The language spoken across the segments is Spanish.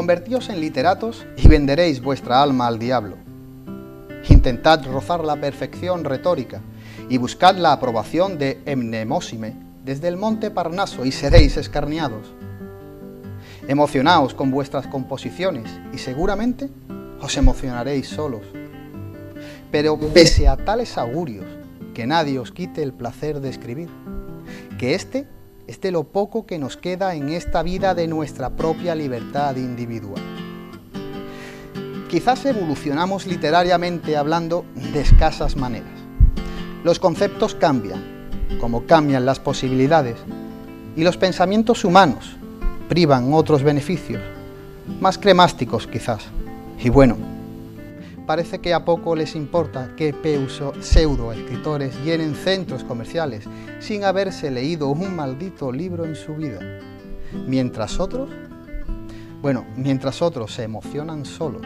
Convertíos en literatos y venderéis vuestra alma al diablo. Intentad rozar la perfección retórica y buscad la aprobación de Mnemósime desde el monte Parnaso y seréis escarniados. Emocionaos con vuestras composiciones y seguramente os emocionaréis solos. Pero pese a tales augurios, que nadie os quite el placer de escribir, que este es de lo poco que nos queda en esta vida de nuestra propia libertad individual. Quizás evolucionamos literariamente hablando de escasas maneras. Los conceptos cambian, como cambian las posibilidades, y los pensamientos humanos privan otros beneficios, más cremásticos quizás. Y bueno, parece que a poco les importa que pseudo-escritores llenen centros comerciales sin haberse leído un maldito libro en su vida. Mientras otros se emocionan solos.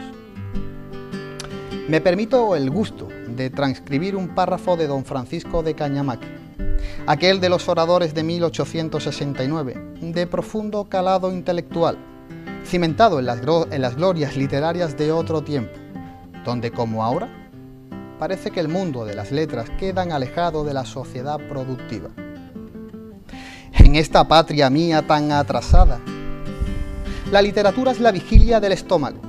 Me permito el gusto de transcribir un párrafo de don Francisco de Cañamaque, aquel de los oradores de 1869, de profundo calado intelectual, cimentado en las glorias literarias de otro tiempo, donde, como ahora, parece que el mundo de las letras quedan alejado de la sociedad productiva. En esta patria mía tan atrasada, la literatura es la vigilia del estómago,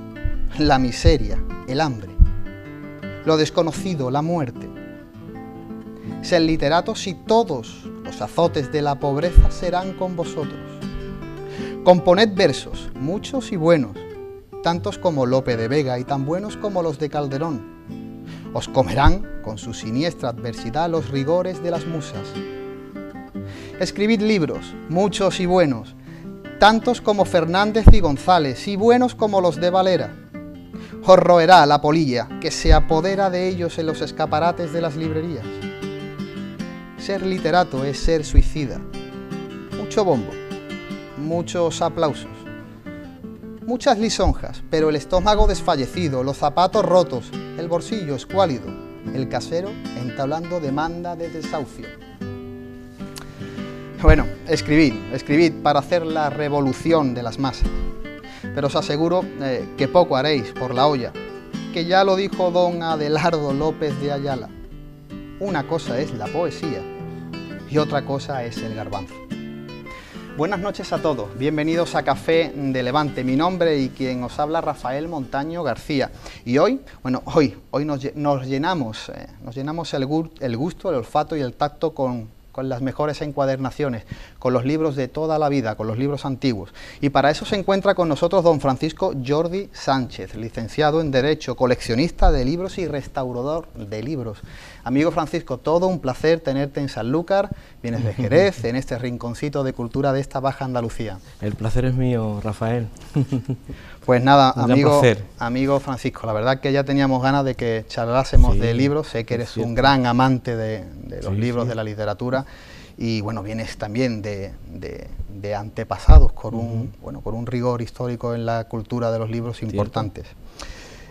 la miseria, el hambre, lo desconocido, la muerte. Sed literatos y todos los azotes de la pobreza serán con vosotros. Componed versos, muchos y buenos, tantos como Lope de Vega y tan buenos como los de Calderón. Os comerán con su siniestra adversidad los rigores de las musas. Escribid libros, muchos y buenos, tantos como Fernández y González, y buenos como los de Valera. Os roerá la polilla que se apodera de ellos en los escaparates de las librerías. Ser literato es ser suicida. Mucho bombo, muchos aplausos, muchas lisonjas, pero el estómago desfallecido, los zapatos rotos, el bolsillo escuálido, el casero entablando demanda de desahucio. Bueno, escribid para hacer la revolución de las masas, pero os aseguro que poco haréis por la olla, que ya lo dijo don Adelardo López de Ayala. Una cosa es la poesía y otra cosa es el garbanzo. Buenas noches a todos, bienvenidos a Café de Levante. Mi nombre y quien os habla, Rafael Montaño García. Y hoy nos llenamos el gusto, el olfato y el tacto con las mejores encuadernaciones, con los libros de toda la vida, con los libros antiguos. Y para eso se encuentra con nosotros don Francisco Jordi Sánchez, licenciado en Derecho, coleccionista de libros y restaurador de libros. Amigo Francisco, todo un placer tenerte en Sanlúcar, vienes de Jerez, en este rinconcito de cultura de esta Baja Andalucía. El placer es mío, Rafael. Pues nada, amigo Francisco, la verdad que ya teníamos ganas de que charlásemos de libros, sé que eres un gran amante de los libros, de la literatura, y bueno, vienes también de antepasados con un rigor histórico en la cultura de los libros importantes.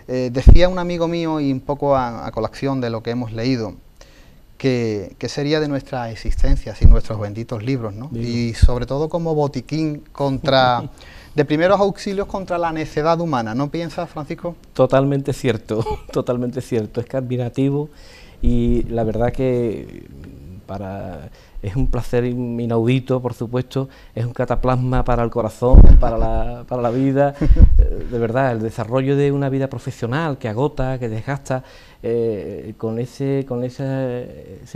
Decía un amigo mío, y un poco a colación de lo que hemos leído, que sería de nuestra existencia sin nuestros benditos libros, ¿no? Y sobre todo como botiquín de primeros auxilios contra la necedad humana, ¿no piensas, Francisco? Totalmente cierto, totalmente cierto. Es que admirativo y la verdad que es un placer inaudito, por supuesto, es un cataplasma para el corazón, para la vida, de verdad, el desarrollo de una vida profesional que agota, que desgasta, con ese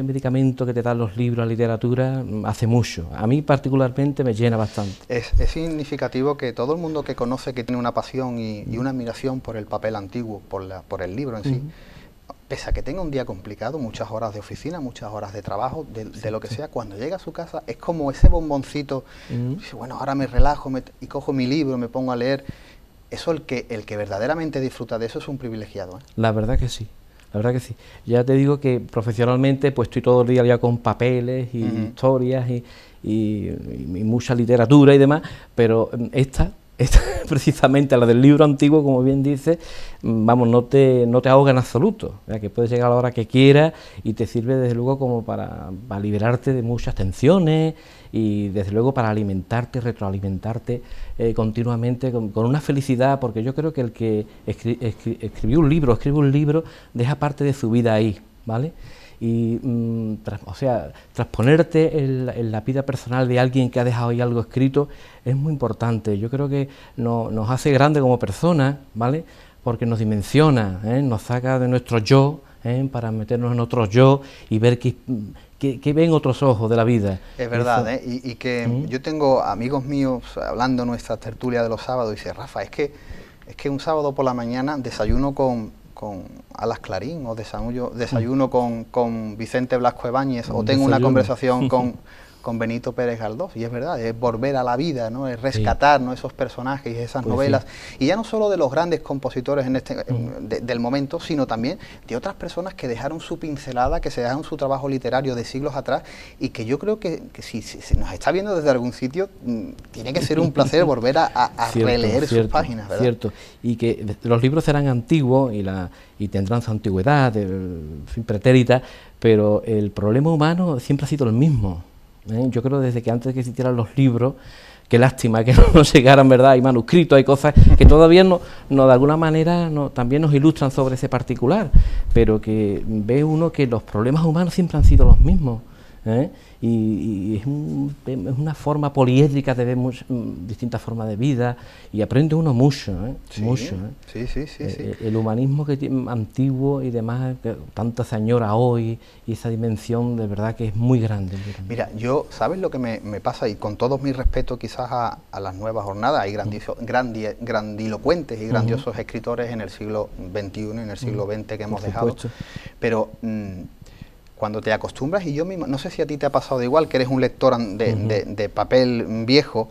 medicamento que te dan los libros, la literatura, hace mucho. A mí particularmente me llena bastante. Es significativo que todo el mundo que conoce, que tiene una pasión y una admiración por el papel antiguo, por el libro en sí, pese a que tenga un día complicado, muchas horas de oficina, muchas horas de trabajo, de lo que sea, cuando llega a su casa es como ese bomboncito, dice, bueno, ahora me relajo y cojo mi libro, me pongo a leer. Eso el que verdaderamente disfruta de eso es un privilegiado, ¿eh? La verdad que sí. La verdad que sí. Ya te digo que profesionalmente pues estoy todo el día ya con papeles y historias y mucha literatura y demás, pero esta esta, precisamente la del libro antiguo, como bien dice, vamos, no te ahoga en absoluto, ¿verdad? Que puedes llegar a la hora que quieras y te sirve desde luego como para liberarte de muchas tensiones y desde luego para alimentarte, retroalimentarte continuamente con una felicidad, porque yo creo que el que escribe un libro, deja parte de su vida ahí, ¿vale? Y transponerte en la vida personal de alguien que ha dejado ahí algo escrito es muy importante. Yo creo que nos hace grande como personas, ¿vale? Porque nos dimensiona, nos saca de nuestro yo, para meternos en otro yo y ver qué ven otros ojos de la vida. Es verdad, y que yo tengo amigos míos hablando en nuestra tertulia de los sábados y dice, Rafa, es que un sábado por la mañana desayuno con Alas Clarín, o desayuno con Vicente Blasco Ebáñez, o tengo una conversación con Benito Pérez Galdós, y es verdad, es volver a la vida, ¿no? Es rescatar, ¿no?, esos personajes y esas novelas, y ya no solo de los grandes compositores del momento, sino también de otras personas que dejaron su pincelada, que se dejaron su trabajo literario de siglos atrás, y que yo creo que si nos está viendo desde algún sitio, tiene que ser un placer volver a releer sus páginas, ¿verdad? Cierto, y que los libros serán antiguos y tendrán su antigüedad, pretérita, pero el problema humano siempre ha sido el mismo. Yo creo desde que antes de que existieran los libros, qué lástima que no llegaran, ¿verdad? Hay manuscritos, hay cosas que todavía no de alguna manera también nos ilustran sobre ese particular, pero que ve uno que los problemas humanos siempre han sido los mismos, y es una forma poliédrica de ver distintas formas de vida, y aprende uno mucho, mucho. Sí. El humanismo antiguo y demás, que tanta se añora hoy, y esa dimensión de verdad que es muy grande. Mira, ¿sabes lo que me pasa? Y con todo mi respeto quizás a las nuevas jornadas, hay grandilocuentes y grandiosos escritores en el siglo XXI, en el siglo XX que hemos dejado, pero cuando te acostumbras, y yo mismo, no sé si a ti te ha pasado igual, que eres un lector de papel viejo,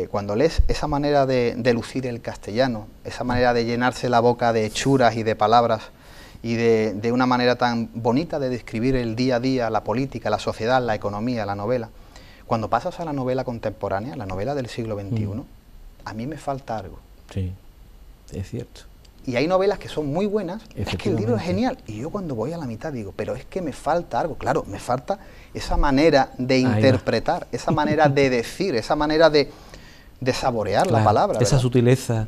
cuando lees esa manera de lucir el castellano, esa manera de llenarse la boca de hechuras y de palabras, y de una manera tan bonita de describir el día a día, la política, la sociedad, la economía, la novela, cuando pasas a la novela contemporánea, la novela del siglo XXI, a mí me falta algo. Sí, es cierto. Y hay novelas que son muy buenas, es que el libro es genial, y yo cuando voy a la mitad digo, pero es que me falta algo, claro, me falta esa manera de interpretar, esa manera de decir, esa manera de saborear la palabra, ¿verdad? Esa sutileza,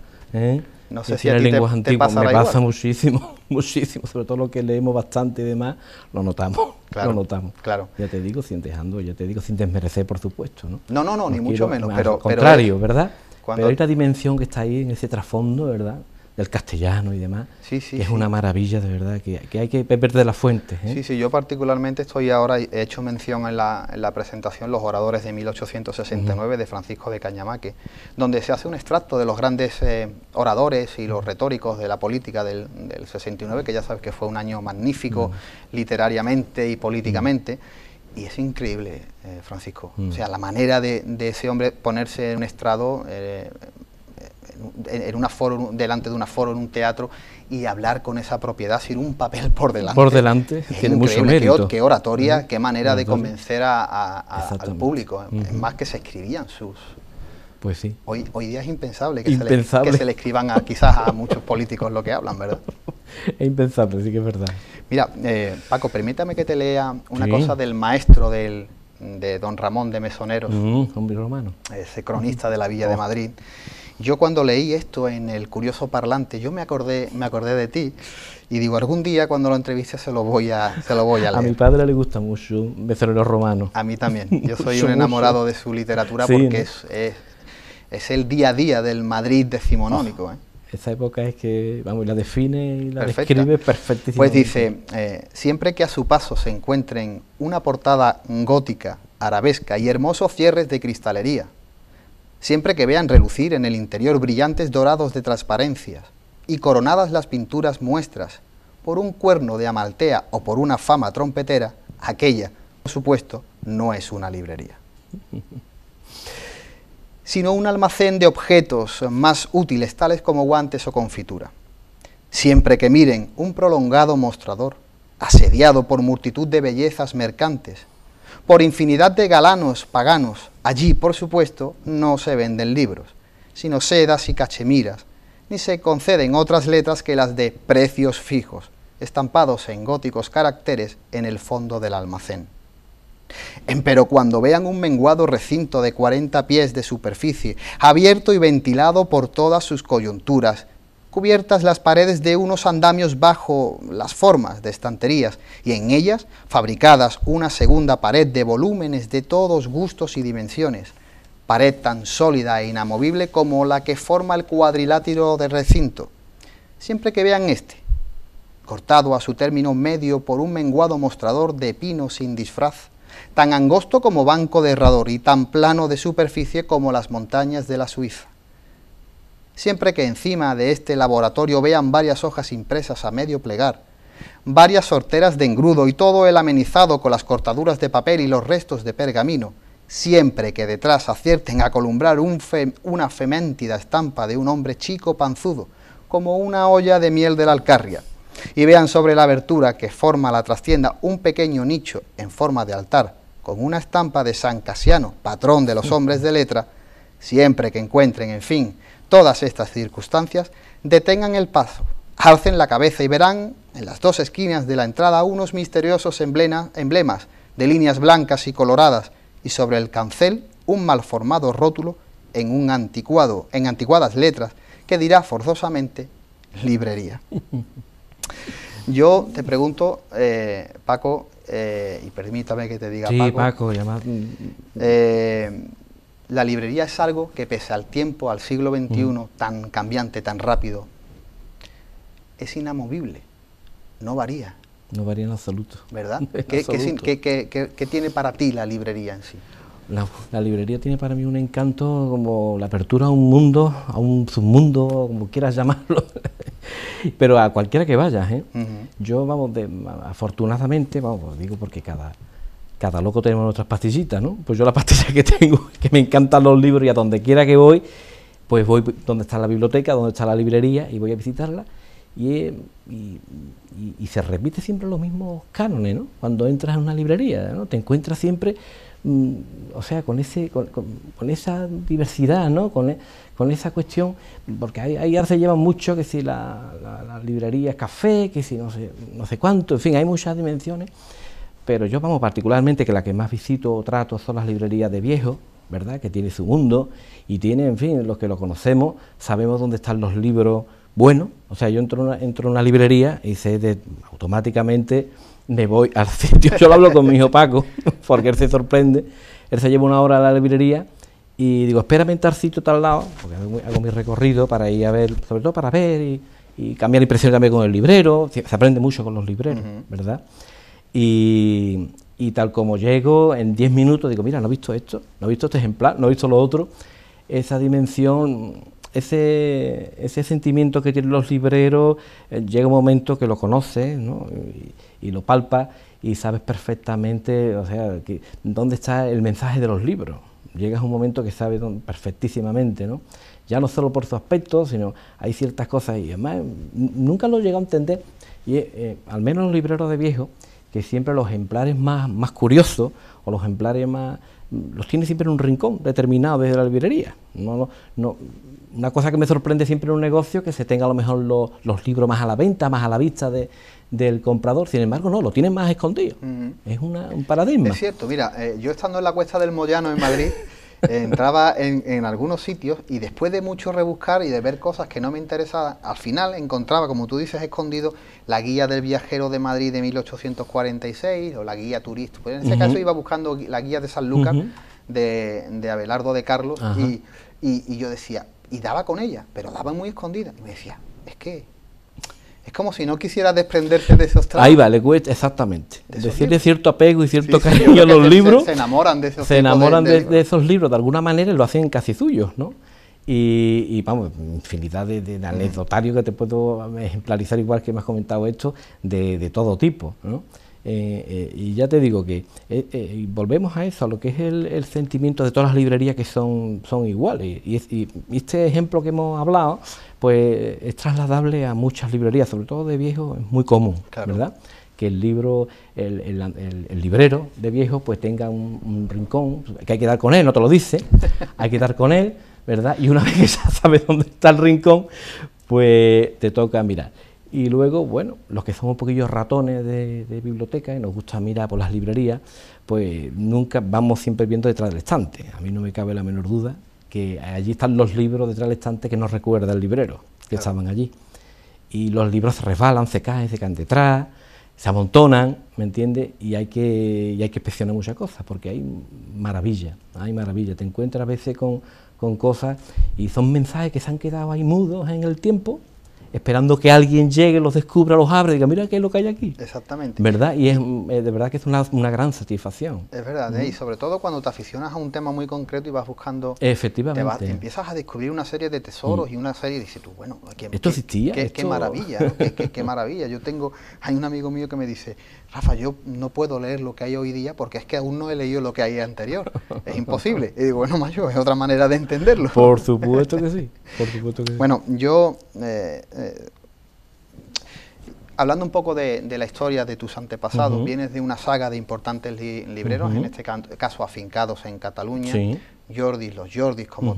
no sé si a ti te pasa me igual. pasa muchísimo, sobre todo lo que leemos bastante y demás, lo notamos, claro. Ya te digo, sin desmerecer, por supuesto, ¿no? No, ni mucho menos, pero al contrario, ¿verdad? Pero hay otra dimensión que está ahí en ese trasfondo, ¿verdad?, del castellano y demás, que es una maravilla, de verdad, que hay que beber de la fuente. Sí, yo particularmente estoy ahora, he hecho mención en la presentación Los Oradores de 1869 de Francisco de Cañamaque, donde se hace un extracto de los grandes oradores y los retóricos de la política del 69, que ya sabes que fue un año magnífico literariamente y políticamente, y es increíble, Francisco, o sea, la manera de ese hombre ponerse en un estrado, delante de un aforo en un teatro, y hablar con esa propiedad sin un papel por delante. Por delante, tiene mucho mérito. Qué oratoria, qué manera de convencer al público. Es más, que se escribían sus... Pues sí. Hoy día es impensable que se le escriban quizás a muchos políticos lo que hablan, ¿verdad? Es impensable, sí que es verdad. Mira, Paco, permítame que te lea una cosa del maestro de don Ramón de Mesoneros, hombre romano, ese cronista de la Villa de Madrid. Yo cuando leí esto en el Curioso Parlante, yo me acordé de ti, y digo, algún día cuando lo entreviste se lo voy a leer. A mi padre le gusta mucho Mesoneros romano. A mí también, yo soy un enamorado de su literatura, porque es el día a día del Madrid decimonónico. Esa época es que, vamos, la define y la describe perfectísimamente. Pues dice, siempre que a su paso se encuentren una portada gótica, arabesca y hermosos cierres de cristalería, siempre que vean relucir en el interior brillantes dorados de transparencias y coronadas las pinturas muestras por un cuerno de amaltea o por una fama trompetera, aquella, por supuesto, no es una librería, sino un almacén de objetos más útiles, tales como guantes o confitura. Siempre que miren un prolongado mostrador, asediado por multitud de bellezas mercantes, por infinidad de galanos paganos, allí, por supuesto, no se venden libros, sino sedas y cachemiras, ni se conceden otras letras que las de precios fijos, estampados en góticos caracteres en el fondo del almacén. Empero cuando vean un menguado recinto de 40 pies de superficie, abierto y ventilado por todas sus coyunturas, cubiertas las paredes de unos andamios bajo las formas de estanterías, y en ellas fabricadas una segunda pared de volúmenes de todos gustos y dimensiones, pared tan sólida e inamovible como la que forma el cuadrilátero del recinto. Siempre que vean este, cortado a su término medio por un menguado mostrador de pino sin disfraz, tan angosto como banco de herrador y tan plano de superficie como las montañas de la Suiza. Siempre que encima de este laboratorio vean varias hojas impresas a medio plegar, varias sorteras de engrudo y todo el amenizado con las cortaduras de papel y los restos de pergamino, siempre que detrás acierten a columbrar una feméntida estampa de un hombre chico panzudo, como una olla de miel de la Alcarria, y vean sobre la abertura que forma la trastienda un pequeño nicho en forma de altar, con una estampa de San Casiano, patrón de los hombres de letra, siempre que encuentren, en fin, todas estas circunstancias, detengan el paso, alcen la cabeza y verán en las dos esquinas de la entrada unos misteriosos emblemas de líneas blancas y coloradas, y sobre el cancel un mal formado rótulo en anticuadas letras que dirá forzosamente librería. Yo te pregunto, Paco, y permítame que te diga sí, Paco, llamad... la librería es algo que pese al tiempo, al siglo XXI, tan cambiante, tan rápido, es inamovible, no varía. No varía en absoluto. ¿Verdad? En ¿Qué absoluto. ¿Qué tiene para ti la librería en sí? La librería tiene para mí un encanto como la apertura a un mundo, a un submundo, como quieras llamarlo, pero a cualquiera que vayas, ¿eh? Yo, afortunadamente, digo porque cada loco tenemos nuestras pastillitas, ¿no? Pues yo la pastilla que tengo, que me encantan los libros, y a donde quiera que voy, pues voy donde está la biblioteca, donde está la librería, y voy a visitarla, y se repite siempre los mismos cánones, ¿no? Cuando entras en una librería, ¿no? Te encuentras siempre, o sea, con esa diversidad, ¿no? Con esa cuestión, porque ahí ahora se lleva mucho, que si la librería es café, que si no sé cuánto, en fin, hay muchas dimensiones, pero yo, particularmente, que la que más visito o trato son las librerías de viejos, ¿verdad?, que tiene su mundo, y tiene, en fin, los que lo conocemos, sabemos dónde están los libros buenos. O sea, yo entro en una librería y automáticamente me voy al sitio. Yo lo hablo con mi hijo Paco, porque él se sorprende, él se lleva una hora a la librería, y digo, espérame en tal sitio, tal lado, porque hago mi recorrido para ir a ver, sobre todo para ver y cambiar impresión también con el librero. Se aprende mucho con los libreros, ¿verdad? Y tal como llego, en 10 minutos digo, mira, no he visto esto, no he visto este ejemplar, no he visto lo otro. Esa dimensión, ese sentimiento que tienen los libreros, llega un momento que lo conoces, ¿no? y lo palpas, y sabes perfectamente, o sea, dónde está el mensaje de los libros. Llegas a un momento que sabes perfectísimamente, ¿no? Ya no solo por su aspecto, sino hay ciertas cosas, y además nunca lo he llegado a entender, y al menos los libreros de viejos, que siempre los ejemplares más curiosos, o los ejemplares más, los tiene siempre en un rincón determinado desde la librería. No, una cosa que me sorprende siempre en un negocio, que se tenga a lo mejor los libros más a la venta, más a la vista del comprador. Sin embargo, no, lo tienen más escondido. Es un paradigma. Es cierto, mira, yo estando en la Cuesta del Moyano en Madrid, entraba en algunos sitios, y después de mucho rebuscar y de ver cosas que no me interesaban, al final encontraba, como tú dices, escondido la guía del viajero de Madrid de 1846 o la guía turista. Pues en ese caso iba buscando la guía de Sanlúcar de Abelardo de Carlos, y yo decía, y daba con ella, pero daba muy escondida, y me decía, es como si no quisieras desprenderte de esos trabajos. Ahí va, le cuesta, exactamente. Decirle cierto apego y cierto cariño a los libros. Se enamoran de esos Se enamoran de esos libros, de alguna manera, y lo hacen casi suyos, ¿no? Y vamos, infinidad de anecdotarios que te puedo ejemplarizar, igual que me has comentado esto, de todo tipo, ¿no? Y ya te digo que volvemos a eso, a lo que es el sentimiento de todas las librerías, que son iguales, y este ejemplo que hemos hablado, pues es trasladable a muchas librerías, sobre todo de viejos, es muy común, claro, ¿verdad? Que el libro, el librero de viejos, pues tenga un rincón, que hay que dar con él, no te lo dice, hay que dar con él, ¿verdad? Y una vez que ya sabes dónde está el rincón, pues te toca mirar. Y luego, bueno, los que somos un poquillo ratones de biblioteca y nos gusta mirar por las librerías, pues nunca vamos siempre viendo detrás del estante. A mí no me cabe la menor duda que allí están los libros detrás del estante que nos recuerda el librero, que estaban allí. Y los libros se resbalan, se caen detrás, se amontonan, ¿me entiendes? Y hay que inspeccionar muchas cosas, porque hay maravilla. Te encuentras a veces con cosas y son mensajes que se han quedado ahí mudos en el tiempo, esperando que alguien llegue, los descubra, los abra y diga, mira qué es lo que hay aquí. Exactamente. ¿Verdad? Y es de verdad que es una gran satisfacción. Es verdad, y sobre todo cuando te aficionas a un tema muy concreto y vas buscando... Efectivamente. Empiezas a descubrir una serie de tesoros y una serie... Y dices tú, bueno, ¿esto existía? Qué maravilla, ¿no? Qué maravilla. Hay un amigo mío que me dice, Rafa, yo no puedo leer lo que hay hoy día porque es que aún no he leído lo que hay anterior. Es imposible. Y digo, bueno, macho, es otra manera de entenderlo. Por supuesto que sí. Por supuesto que sí. Bueno, yo... hablando un poco de la historia de tus antepasados, vienes de una saga de importantes libreros, en este caso afincados en Cataluña, sí. los Jordis, como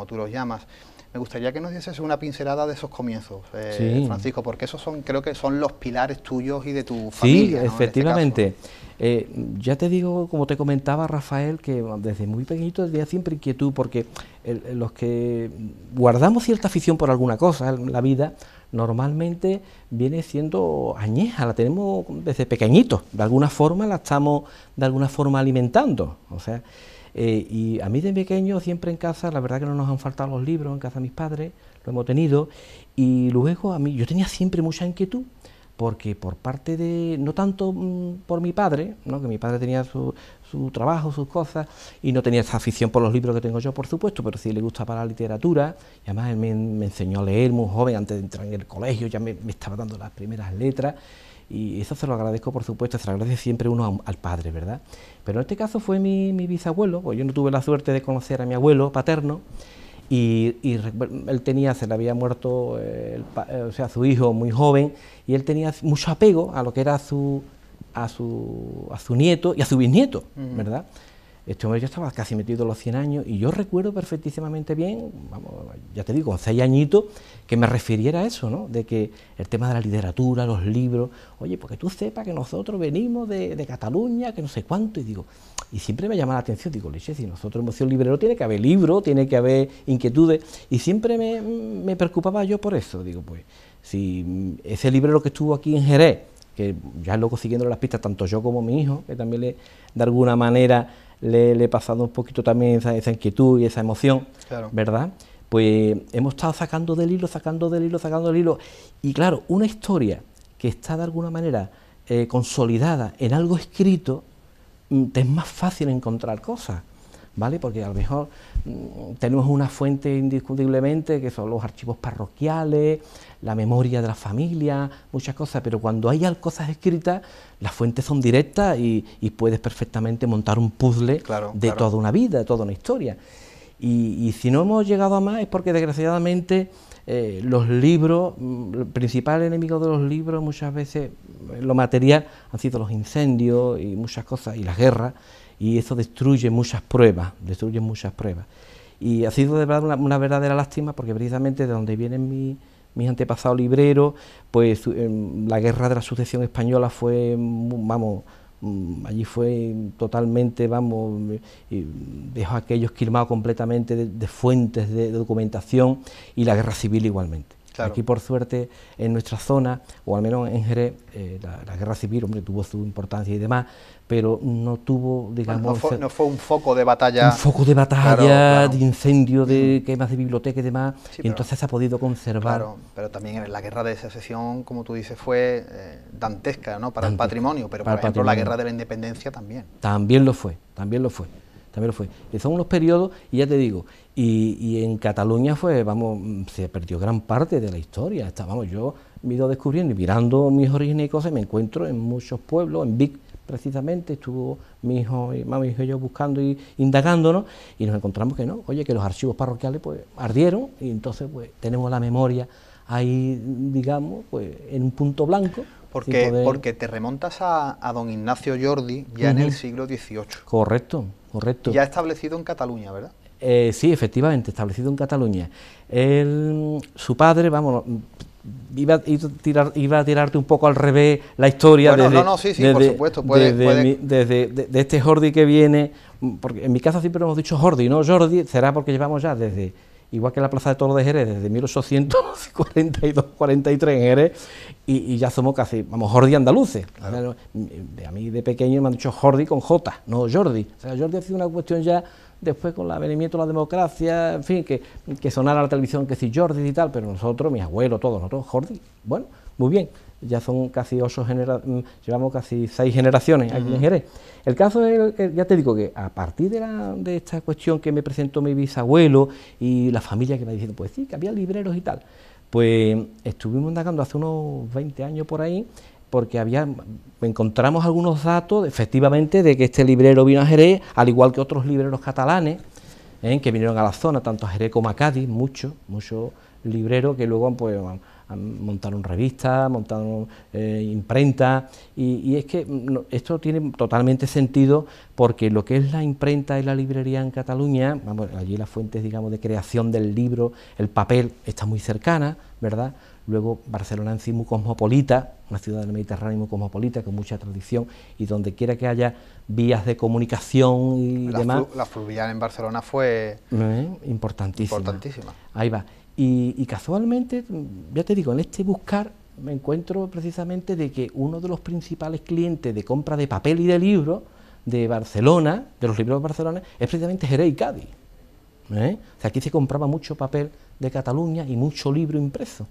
tú los llamas. Me gustaría que nos dieses una pincelada de esos comienzos, sí. Francisco, porque esos creo que son los pilares tuyos y de tu familia. Sí, ¿no? efectivamente. En este caso, ¿no? Ya te digo, como te comentaba Rafael, que desde muy pequeñito tenía siempre inquietud, porque los que guardamos cierta afición por alguna cosa en la vida, normalmente viene siendo añeja, la tenemos desde pequeñitos, de alguna forma la estamos alimentando, o sea, y a mí de pequeño siempre en casa, la verdad que no nos han faltado los libros, en casa de mis padres, lo hemos tenido, y luego yo tenía siempre mucha inquietud, porque por parte de, no tanto por mi padre, ¿no? Que mi padre tenía su trabajo, sus cosas, y no tenía esa afición por los libros que tengo yo, por supuesto, pero sí le gustaba la literatura, y además él me enseñó a leer muy joven, antes de entrar en el colegio, ya me estaba dando las primeras letras, y eso se lo agradezco, por supuesto, se lo agradece siempre uno al padre, ¿verdad? Pero en este caso fue mi bisabuelo, pues yo no tuve la suerte de conocer a mi abuelo paterno, y él se le había muerto su hijo muy joven, y él tenía mucho apego a lo que era a su nieto y a su bisnieto, ¿verdad? Este hombre ya estaba casi metido en los 100 años, y yo recuerdo perfectísimamente bien, vamos, ya te digo, con 6 añitos, que me refiriera a eso, ¿no? De que el tema de la literatura, los libros, oye, porque tú sepas que nosotros venimos de Cataluña, que no sé cuánto, y siempre me llama la atención, digo, leche, si nosotros hemos sido libreros, tiene que haber libros, tiene que haber inquietudes, y siempre me preocupaba yo por eso, digo, pues, si ese librero que estuvo aquí en Jerez, que ya luego siguiendo las pistas, tanto yo como mi hijo, que también de alguna manera le he pasado un poquito también esa inquietud y esa emoción, claro, ¿verdad? Pues hemos estado sacando del hilo, y claro, una historia que está de alguna manera consolidada en algo escrito, te es más fácil encontrar cosas, ¿vale? Porque a lo mejor tenemos una fuente indiscutiblemente, que son los archivos parroquiales, la memoria de la familia, muchas cosas, pero cuando hay cosas escritas, las fuentes son directas y puedes perfectamente montar un puzzle toda una vida, de toda una historia. Y si no hemos llegado a más es porque desgraciadamente los libros, el principal enemigo de los libros muchas veces, lo material, han sido los incendios y muchas cosas, y las guerras, y eso destruye muchas pruebas, y ha sido de verdad una verdadera lástima, porque precisamente de donde vienen mis antepasados libreros, pues la guerra de la sucesión española fue, allí fue totalmente, dejó aquello esquilmado completamente de fuentes de documentación, y la guerra civil igualmente. Claro. Aquí, por suerte, en nuestra zona, o al menos en Jerez, la guerra civil, hombre, tuvo su importancia y demás, pero no tuvo, digamos... No fue un foco de batalla. Un foco de batalla, de incendio, de quemas de bibliotecas y demás, sí, y entonces se ha podido conservar. Claro, pero también la guerra de secesión, como tú dices, fue dantesca, ¿no? Para el patrimonio, pero por ejemplo la guerra de la independencia también. También lo fue. Y son unos periodos, y ya te digo, y en Cataluña se perdió gran parte de la historia. Yo me he ido descubriendo y mirando mis orígenes y cosas, y me encuentro en muchos pueblos, en Vic precisamente, estuvo mi hijo y yo buscando y indagándonos, y nos encontramos que que los archivos parroquiales pues ardieron, y entonces pues tenemos la memoria ahí, digamos, pues en un punto blanco. Porque te remontas a don Ignacio Jordi ya en el siglo XVIII. Correcto. correcto. Ya establecido en Cataluña, ¿verdad? Sí, efectivamente, establecido en Cataluña. Su padre, vamos, iba a tirarte un poco al revés la historia. Bueno, desde, sí, desde, por supuesto, puede... de este Jordi que viene, porque en mi casa siempre hemos dicho Jordi, ¿no? Jordi será porque llevamos ya desde, igual que la Plaza de Toros de Jerez, desde 1842-43 en Jerez, y ya somos casi, vamos, Jordi andaluces. Claro. A mí de pequeño me han dicho Jordi con J, no Jordi. O sea, Jordi ha sido una cuestión ya después con el avenimiento de la democracia, en fin, que sonara la televisión que sí Jordi y tal, pero nosotros, mis abuelos, todos nosotros, Jordi, bueno, muy bien, ya son casi 8 generaciones, llevamos casi 6 generaciones aquí en Jerez. El caso es, ya te digo que a partir de esta cuestión que me presentó mi bisabuelo y la familia que me diciendo, pues sí, que había libreros y tal, pues estuvimos indagando hace unos 20 años por ahí, porque encontramos algunos datos, efectivamente, de que este librero vino a Jerez, al igual que otros libreros catalanes, que vinieron a la zona, tanto a Jerez como a Cádiz, muchos libreros que luego pues montaron revistas, montaron imprenta, y es que esto tiene totalmente sentido, porque lo que es la imprenta y la librería en Cataluña, vamos, allí las fuentes, digamos, de creación del libro, el papel, está muy cercana, ¿verdad? Luego Barcelona en sí muy cosmopolita, una ciudad del Mediterráneo muy cosmopolita, con mucha tradición, y donde quiera que haya vías de comunicación y demás. La fluvial en Barcelona fue importantísima. Ahí va. Y casualmente, ya te digo, en este buscar me encuentro precisamente de que uno de los principales clientes de compra de papel y de libros de Barcelona, de los libros de Barcelona, es precisamente Jerez y Cádiz. O sea, aquí se compraba mucho papel de Cataluña y mucho libro impreso.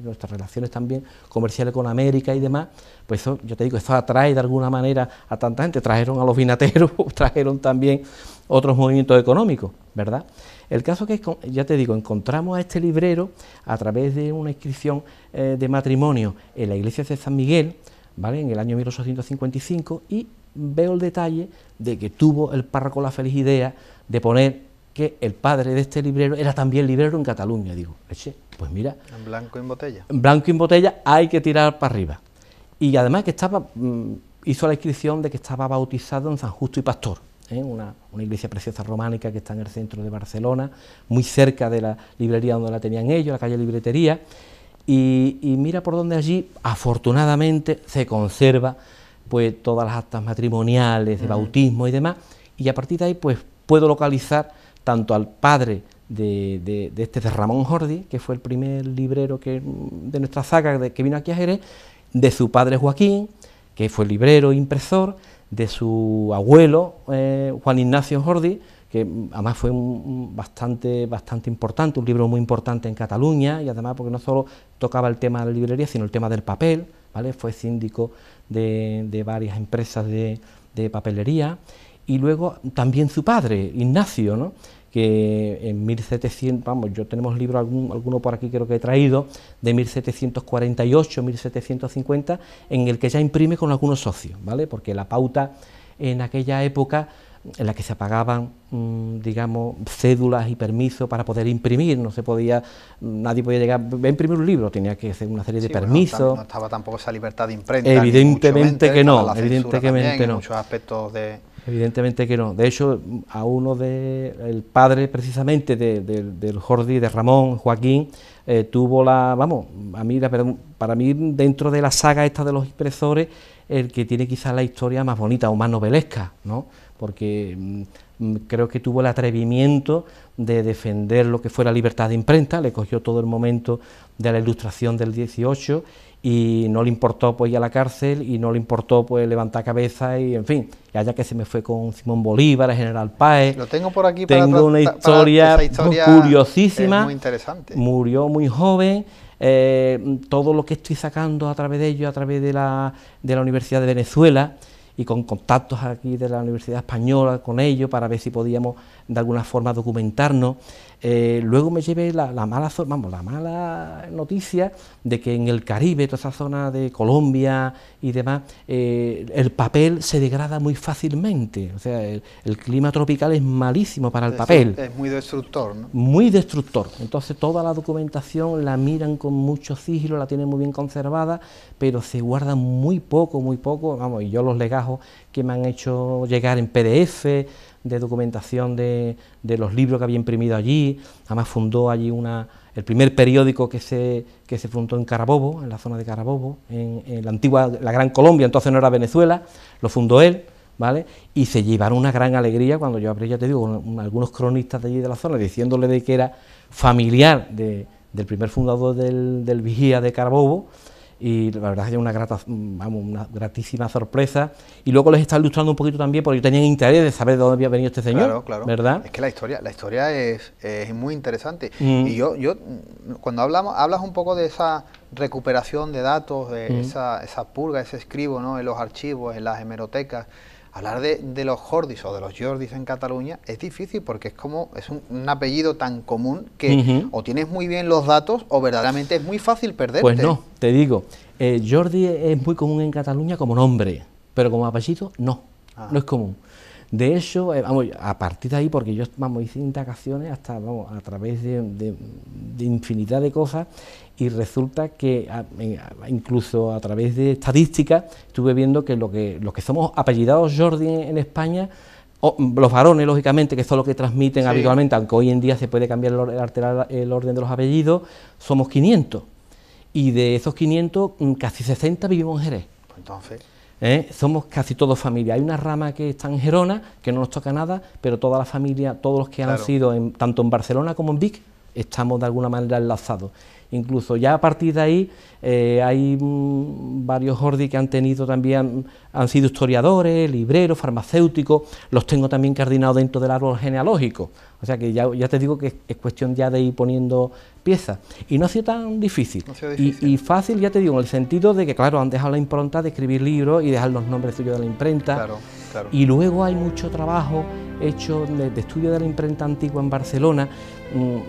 Nuestras relaciones también comerciales con América y demás, pues eso, yo te digo, eso atrae de alguna manera a tanta gente. Trajeron a los vinateros, trajeron también otros movimientos económicos, ¿verdad? El caso que, ya te digo, encontramos a este librero a través de una inscripción de matrimonio en la iglesia de San Miguel, ¿vale?, en el año 1855, y veo el detalle de que tuvo el párroco la feliz idea de poner que el padre de este librero era también librero en Cataluña. Digo, pues mira... En blanco y en botella. En blanco y en botella hay que tirar para arriba. Y además que hizo la inscripción de que estaba bautizado en San Justo y Pastor, una iglesia preciosa románica que está en el centro de Barcelona, muy cerca de la librería donde la tenían ellos, la calle Libretería, y mira por donde allí, afortunadamente, se conserva pues todas las actas matrimoniales, de bautismo y demás, y a partir de ahí pues puedo localizar tanto al padre de Ramón Jordi, que fue el primer librero de nuestra saga que vino aquí a Jerez, de su padre Joaquín, que fue librero e impresor, de su abuelo Juan Ignacio Jordi, que además fue bastante importante, un libro muy importante en Cataluña, y además porque no solo tocaba el tema de la librería, sino el tema del papel, ¿vale? Fue síndico de varias empresas de papelería, y luego también su padre, Ignacio, ¿no?, que en 1700, vamos, yo tenemos libros, alguno por aquí creo que he traído, de 1748, 1750, en el que ya imprime con algunos socios, ¿vale?, porque la pauta en aquella época en la que se pagaban, digamos, cédulas y permisos para poder imprimir, no se podía, nadie podía llegar a imprimir un libro, tenía que hacer una serie de permisos. Bueno, no estaba tampoco esa libertad de imprenta. Evidentemente que no, evidentemente no. Muchos aspectos de... Evidentemente que no. De hecho, a el padre precisamente del Jordi, de Ramón, Joaquín, tuvo para mí dentro de la saga esta de los impresores, el que tiene quizás la historia más bonita o más novelesca, ¿no?, porque creo que tuvo el atrevimiento de defender lo que fue la libertad de imprenta, le cogió todo el momento de la Ilustración del 18 y no le importó pues ir a la cárcel, y no le importó pues levantar cabeza, y en fin, y allá que se me fue con Simón Bolívar, el general Páez. Lo tengo por aquí. Tengo una historia curiosísima, es muy interesante. Murió muy joven. Todo lo que estoy sacando a través de ello, a través de la Universidad de Venezuela, y con contactos aquí de la Universidad Española con ellos, para ver si podíamos de alguna forma documentarnos. Luego me llevé la mala noticia de que en el Caribe, toda esa zona de Colombia y demás, el papel se degrada muy fácilmente. O sea, el clima tropical es malísimo para el papel. Es muy destructor, ¿no? Muy destructor. Entonces toda la documentación la miran con mucho sigilo, la tienen muy bien conservada, pero se guarda muy poco, vamos, y yo los legajos que me han hecho llegar en PDF, de documentación de los libros que había imprimido allí. Además fundó allí el primer periódico que se fundó en Carabobo, en la zona de Carabobo, en la Gran Colombia, entonces no era Venezuela, lo fundó él, ¿vale? Y se llevaron una gran alegría cuando yo hablé, ya te digo, con algunos cronistas de allí de la zona, diciéndole de que era familiar del primer fundador del Vigía de Carabobo, y la verdad es que es una gratísima sorpresa. Y luego les está ilustrando un poquito también, porque yo tenía interés de saber de dónde había venido este señor. Claro, claro. ¿Verdad? Es que la historia es muy interesante. Y yo cuando hablas un poco de esa recuperación de datos, de esa purga, ese escribo, ¿no?, en los archivos, en las hemerotecas, hablar de los Jordis o de los Jordis en Cataluña es difícil, porque es un apellido tan común que o tienes muy bien los datos o verdaderamente es muy fácil perderte. Pues no, te digo, Jordi es muy común en Cataluña como nombre, pero como apellido no es común. De hecho, a partir de ahí, porque yo hice indagaciones hasta a través de infinidad de cosas, y resulta que incluso a través de estadísticas estuve viendo que los que somos apellidados Jordi en España, los varones, lógicamente, que son los que transmiten habitualmente, aunque hoy en día se puede cambiar alterar el orden de los apellidos, somos 500, y de esos 500 casi 60 vivimos en Jerez. Pues entonces... somos casi todos familia. Hay una rama que está en Gerona, que no nos toca nada, pero toda la familia, todos los que han sido tanto en Barcelona como en Vic, estamos de alguna manera enlazados. Incluso ya a partir de ahí hay varios Jordi que han tenido también, han sido historiadores, libreros, farmacéuticos, los tengo también coordinados dentro del árbol genealógico. O sea que ya te digo que es cuestión ya de ir poniendo piezas. Y no ha sido tan difícil. Y fácil, ya te digo, en el sentido de que, claro, han dejado la impronta de escribir libros y dejar los nombres suyos de la imprenta. Claro. Y luego hay mucho trabajo hecho de estudio de la imprenta antigua en Barcelona.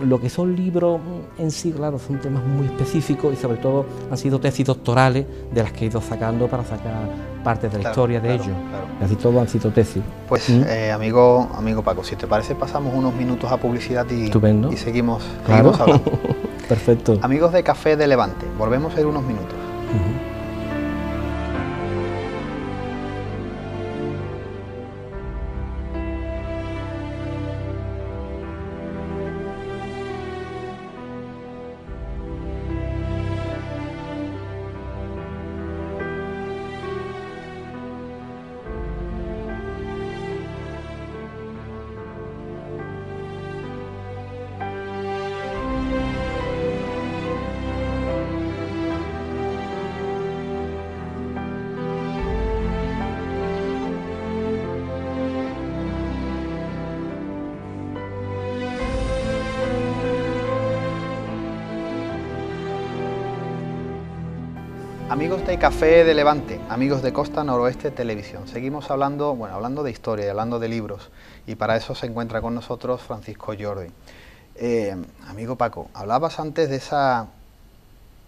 Lo que son libros en sí, claro, son temas muy específicos y sobre todo han sido tesis doctorales de las que he ido sacando para sacar parte de la historia de ellos. Casi todo han sido tesis. Pues amigo Paco, si te parece pasamos unos minutos a publicidad y seguimos hablando. Perfecto. Amigos de Café de Levante, volvemos en unos minutos. Amigos de Café de Levante, amigos de Costa Noroeste Televisión, seguimos hablando de historia y hablando de libros, y para eso se encuentra con nosotros Francisco Jordi. Amigo Paco, hablabas antes de esa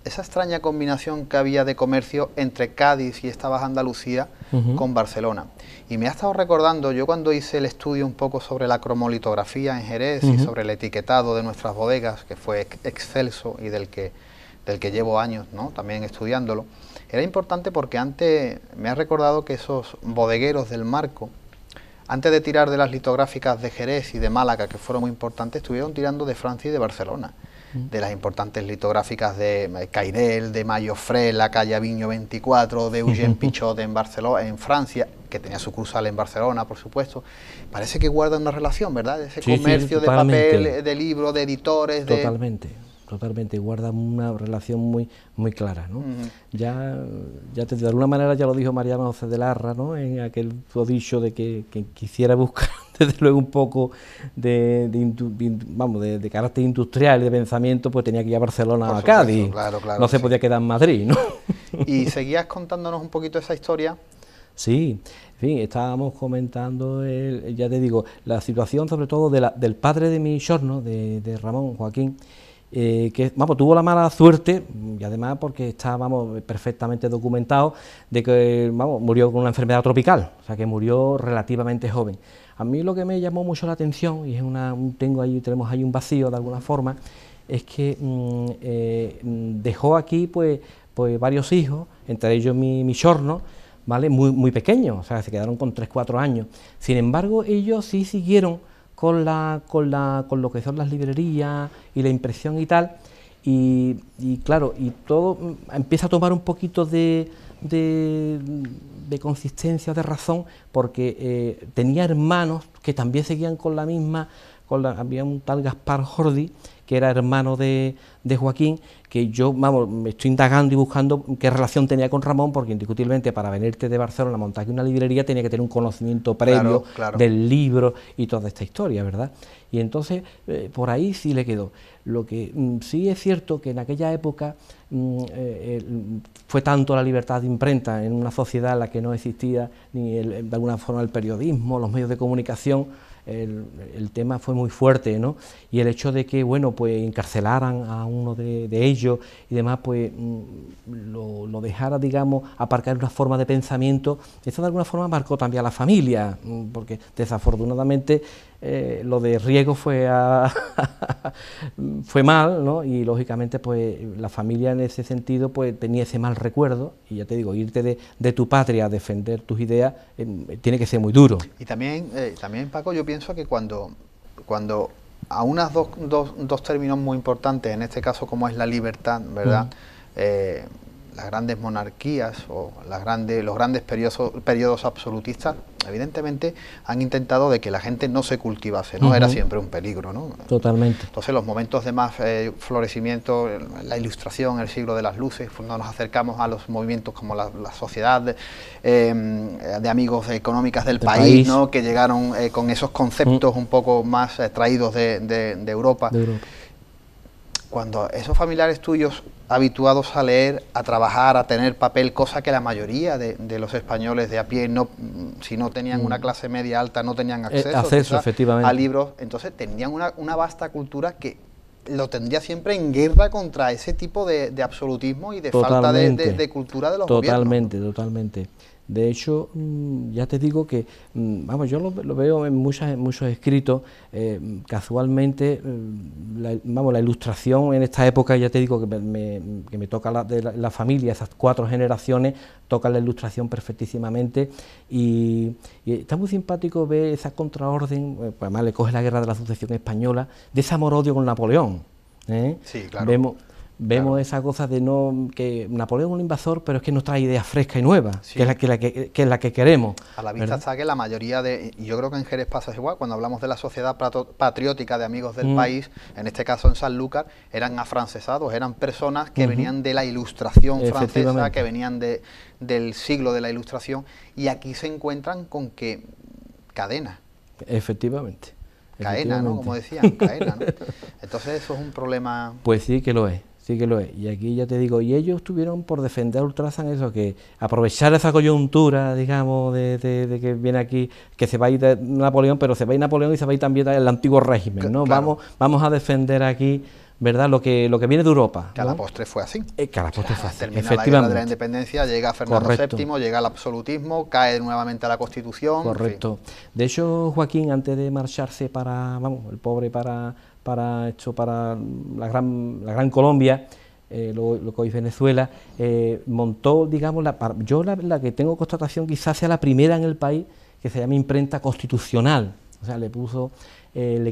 extraña combinación que había de comercio entre Cádiz y esta Baja Andalucía con Barcelona, y me ha estado recordando, yo cuando hice el estudio un poco sobre la cromolitografía en Jerez y sobre el etiquetado de nuestras bodegas, que fue excelso y del que llevo años, ¿no?, también estudiándolo, era importante porque antes me ha recordado que esos bodegueros del Marco, antes de tirar de las litográficas de Jerez y de Málaga, que fueron muy importantes, estuvieron tirando de Francia y de Barcelona, de las importantes litográficas de Cairel, de Mayo Fré, la calle Aviño 24, de Eugène Pichot en Barcelona, en Francia, que tenía sucursal en Barcelona, por supuesto. Parece que guardan una relación, ¿verdad? Ese comercio de papel, de libros, de editores. Totalmente, guarda una relación muy clara, ¿no? Ya de alguna manera ya lo dijo Mariano José de Larra, ¿no?, en aquel dicho de que quisiera buscar desde luego un poco de carácter industrial y de pensamiento, pues tenía que ir a Barcelona, a Cádiz, claro, no se podía quedar en Madrid, ¿no? Y seguías contándonos un poquito esa historia. Sí, en fin, estábamos comentando, ya te digo, la situación sobre todo del padre de mi xorno, de Ramón Joaquín, que tuvo la mala suerte, y además porque está perfectamente documentado, de que murió con una enfermedad tropical, o sea que murió relativamente joven. A mí lo que me llamó mucho la atención, y tenemos ahí un vacío de alguna forma, es que dejó aquí pues varios hijos, entre ellos mi xorno, ¿vale? Muy pequeños, o sea, se quedaron con 3, 4 años. Sin embargo, ellos sí siguieron con lo que son las librerías y la impresión y tal, y claro, y todo empieza a tomar un poquito de consistencia, de razón, porque tenía hermanos que también seguían con la misma, había un tal Gaspar Jordi, que era hermano de Joaquín, que yo, vamos, me estoy indagando y buscando qué relación tenía con Ramón, porque indiscutiblemente para venirte de Barcelona a montar aquí una librería tenía que tener un conocimiento previo del libro y toda esta historia, ¿verdad? Y entonces, por ahí sí le quedó. Lo que sí es cierto que en aquella época fue tanto la libertad de imprenta en una sociedad en la que no existía ni de alguna forma el periodismo, los medios de comunicación. El tema fue muy fuerte, ¿no? Y el hecho de que, bueno, pues encarcelaran a uno de ellos y demás, pues lo dejara, digamos, aparcar una forma de pensamiento, eso de alguna forma marcó también a la familia, porque desafortunadamente lo de Riego fue fue mal, ¿no? Y lógicamente pues la familia en ese sentido pues tenía ese mal recuerdo, y ya te digo, irte de tu patria a defender tus ideas tiene que ser muy duro. Y también Paco, yo pienso que cuando a unas dos términos muy importantes, en este caso como es la libertad, ¿verdad? Las grandes monarquías o los grandes periodos absolutistas, evidentemente han intentado de que la gente no se cultivase, ¿no? Era siempre un peligro, ¿no? Totalmente. Entonces los momentos de más florecimiento, la Ilustración, el siglo de las luces, cuando nos acercamos a los movimientos como la sociedad de amigos económicas del país, ¿no? Que llegaron con esos conceptos un poco más traídos de Europa. Cuando esos familiares tuyos habituados a leer, a trabajar, a tener papel, cosa que la mayoría de los españoles de a pie, si no tenían una clase media alta, no tenían acceso efectivamente, a libros, entonces tenían una vasta cultura que lo tendría siempre en guerra contra ese tipo de absolutismo y de falta de cultura de los gobiernos, ¿no? Totalmente. De hecho, ya te digo que, vamos, yo lo veo en muchos escritos, casualmente, la Ilustración en esta época, ya te digo que me toca la familia, esas 4 generaciones, tocan la Ilustración perfectísimamente, y está muy simpático ver esa contraorden, pues además le coge la Guerra de la Sucesión Española, de ese amor-odio con Napoleón. Sí, claro. Vemos esa cosa de que Napoleón es un invasor, pero es que nos trae ideas frescas y nuevas, sí, que es la que queremos. A la vista está que la mayoría y yo creo que en Jerez pasa igual, cuando hablamos de la sociedad patriótica de amigos del país, en este caso en Sanlúcar, eran afrancesados, eran personas que venían de la Ilustración francesa, que venían del siglo de la Ilustración, y aquí se encuentran con que cadena. Efectivamente. Caena, ¿no? Como decían, caena, ¿no? Entonces eso es un problema. Pues sí que lo es. Sí que lo es, y aquí ya te digo, y ellos tuvieron por defender a Ultrasan eso, que aprovechar esa coyuntura, digamos, de que viene aquí, que se va a ir de Napoleón, pero se va a ir Napoleón y se va a ir también el antiguo régimen, ¿no? Claro. Vamos a defender aquí, ¿verdad?, lo que viene de Europa, que a la postre fue así. Que a la postre fue así, termina la guerra de la independencia, llega Fernando VII, llega el absolutismo, cae nuevamente a la Constitución. Correcto. En fin. De hecho, Joaquín, antes de marcharse el pobre para la gran Colombia, lo que hoy es Venezuela, montó, digamos, la que tengo constatación quizás sea la primera en el país, que se llama Imprenta Constitucional, o sea, le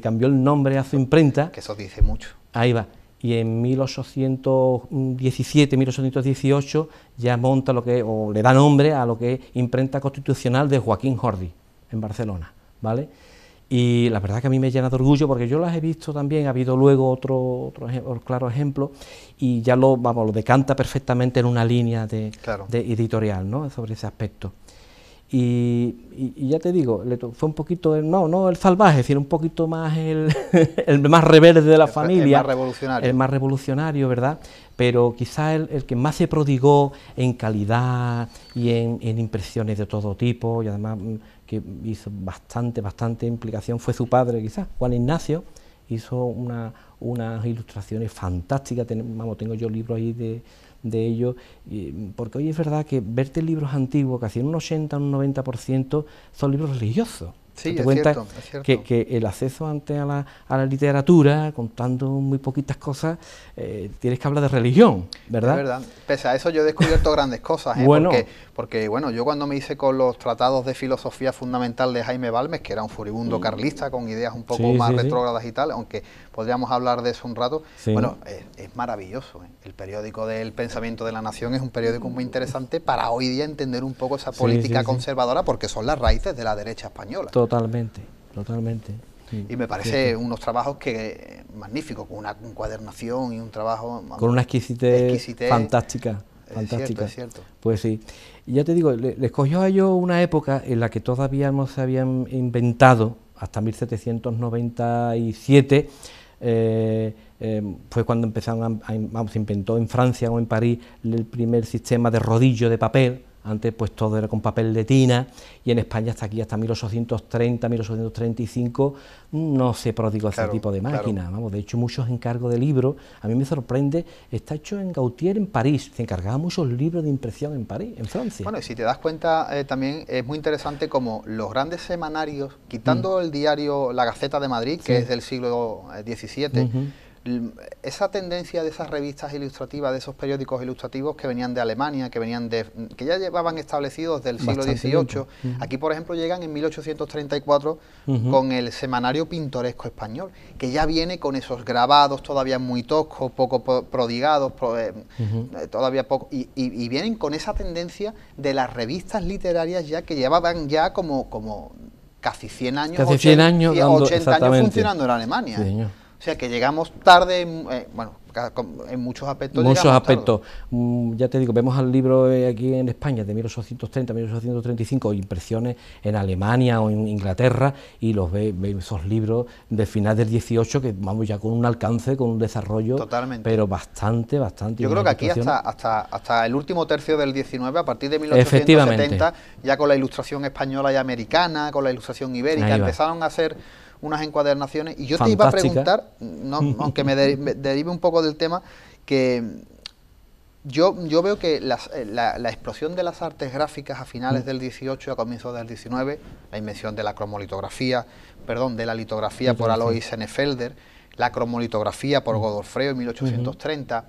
cambió el nombre a su imprenta. Que eso dice mucho. Ahí va. Y en 1817, 1818 ya monta o le da nombre a lo que es Imprenta Constitucional de Joaquín Jordi, en Barcelona, ¿vale? Y la verdad que a mí me llena de orgullo, porque yo las he visto también, ha habido luego otro claro ejemplo, y ya lo decanta perfectamente en una línea de editorial, ¿no?, sobre ese aspecto. Y ya te digo, fue un poquito, no el salvaje, sino un poquito más el más rebelde de la familia. El más revolucionario, ¿verdad? Pero quizás el que más se prodigó en calidad y en impresiones de todo tipo, y además que hizo bastante implicación, fue su padre, quizás, Juan Ignacio. Hizo unas ilustraciones fantásticas, tengo yo libros ahí de ellos, porque hoy es verdad que verte libros antiguos, casi en un 80, un 90%, son libros religiosos. Sí, Date es cuenta cierto, es cierto. que el acceso antes a la literatura, contando muy poquitas cosas, tienes que hablar de religión, Es ¿verdad? verdad. Pese a eso yo he descubierto grandes cosas, ¿eh? Bueno, Porque, bueno, yo cuando me hice con los tratados de filosofía fundamental de Jaime Balmes, que era un furibundo carlista con ideas un poco sí, más sí, sí, retrógradas y tal, aunque podríamos hablar de eso un rato, sí, bueno, es maravilloso, ¿eh? El periódico del Pensamiento de la Nación es un periódico muy interesante para hoy día entender un poco esa sí, política sí, sí, conservadora, porque son las raíces de la derecha española. totalmente, totalmente. Sí, Y me cierto. parece unos trabajos que magníficos, con una encuadernación y un trabajo, Con vamos, una de exquisitez exquisitez. fantástica, Es cierto, fantástica. es cierto. Pues sí. Y ya te digo, les cogió a ellos una época en la que todavía no se habían inventado, hasta 1797, fue cuando empezaron vamos, se inventó en Francia o en París el primer sistema de rodillo de papel. Antes pues todo era con papel de tina, y en España hasta aquí, hasta 1830, 1835, no se prodigó ese Claro, tipo de claro. máquina. Vamos, de hecho, muchos encargos de libros, a mí me sorprende, está hecho en Gautier en París, se encargaba muchos libros de impresión en París, en Francia. Bueno, y si te das cuenta, también es muy interesante como los grandes semanarios, quitando el diario La Gaceta de Madrid, que Sí. es del siglo XVII, Ujú. esa tendencia de esas revistas ilustrativas, de esos periódicos ilustrativos que venían de Alemania, que ya llevaban establecidos del siglo Bastante XVIII, tiempo. Ujú. aquí por ejemplo llegan en 1834 Ujú. con el Semanario Pintoresco Español, que ya viene con esos grabados todavía muy toscos, poco prodigados, Ujú. todavía poco, y vienen con esa tendencia de las revistas literarias ya que llevaban ya como casi 100 años, Casi 100 años dando, 80 años exactamente. funcionando en Alemania. Sí, señor. O sea que llegamos tarde, bueno, en muchos aspectos Muchos llegamos aspectos. tarde. Ya te digo, vemos al libro aquí en España de 1830, 1835, impresiones en Alemania o en Inglaterra, y ve esos libros de final del 18 que vamos ya con un alcance, con un desarrollo, Totalmente. pero bastante. Y Yo creo unas que aquí ilustraciones. hasta el último tercio del 19, a partir de Efectivamente. 1870, ya con la ilustración española y americana, con la ilustración ibérica, Ahí va. empezaron a hacer unas encuadernaciones. Y yo te iba a Fantástica. preguntar, aunque me derive un poco del tema, que yo veo que la explosión de las artes gráficas a finales del 18 y a comienzos del 19, la invención de la cromolitografía, de la litografía por Alois Senefelder, la cromolitografía por Godofredo en 1830,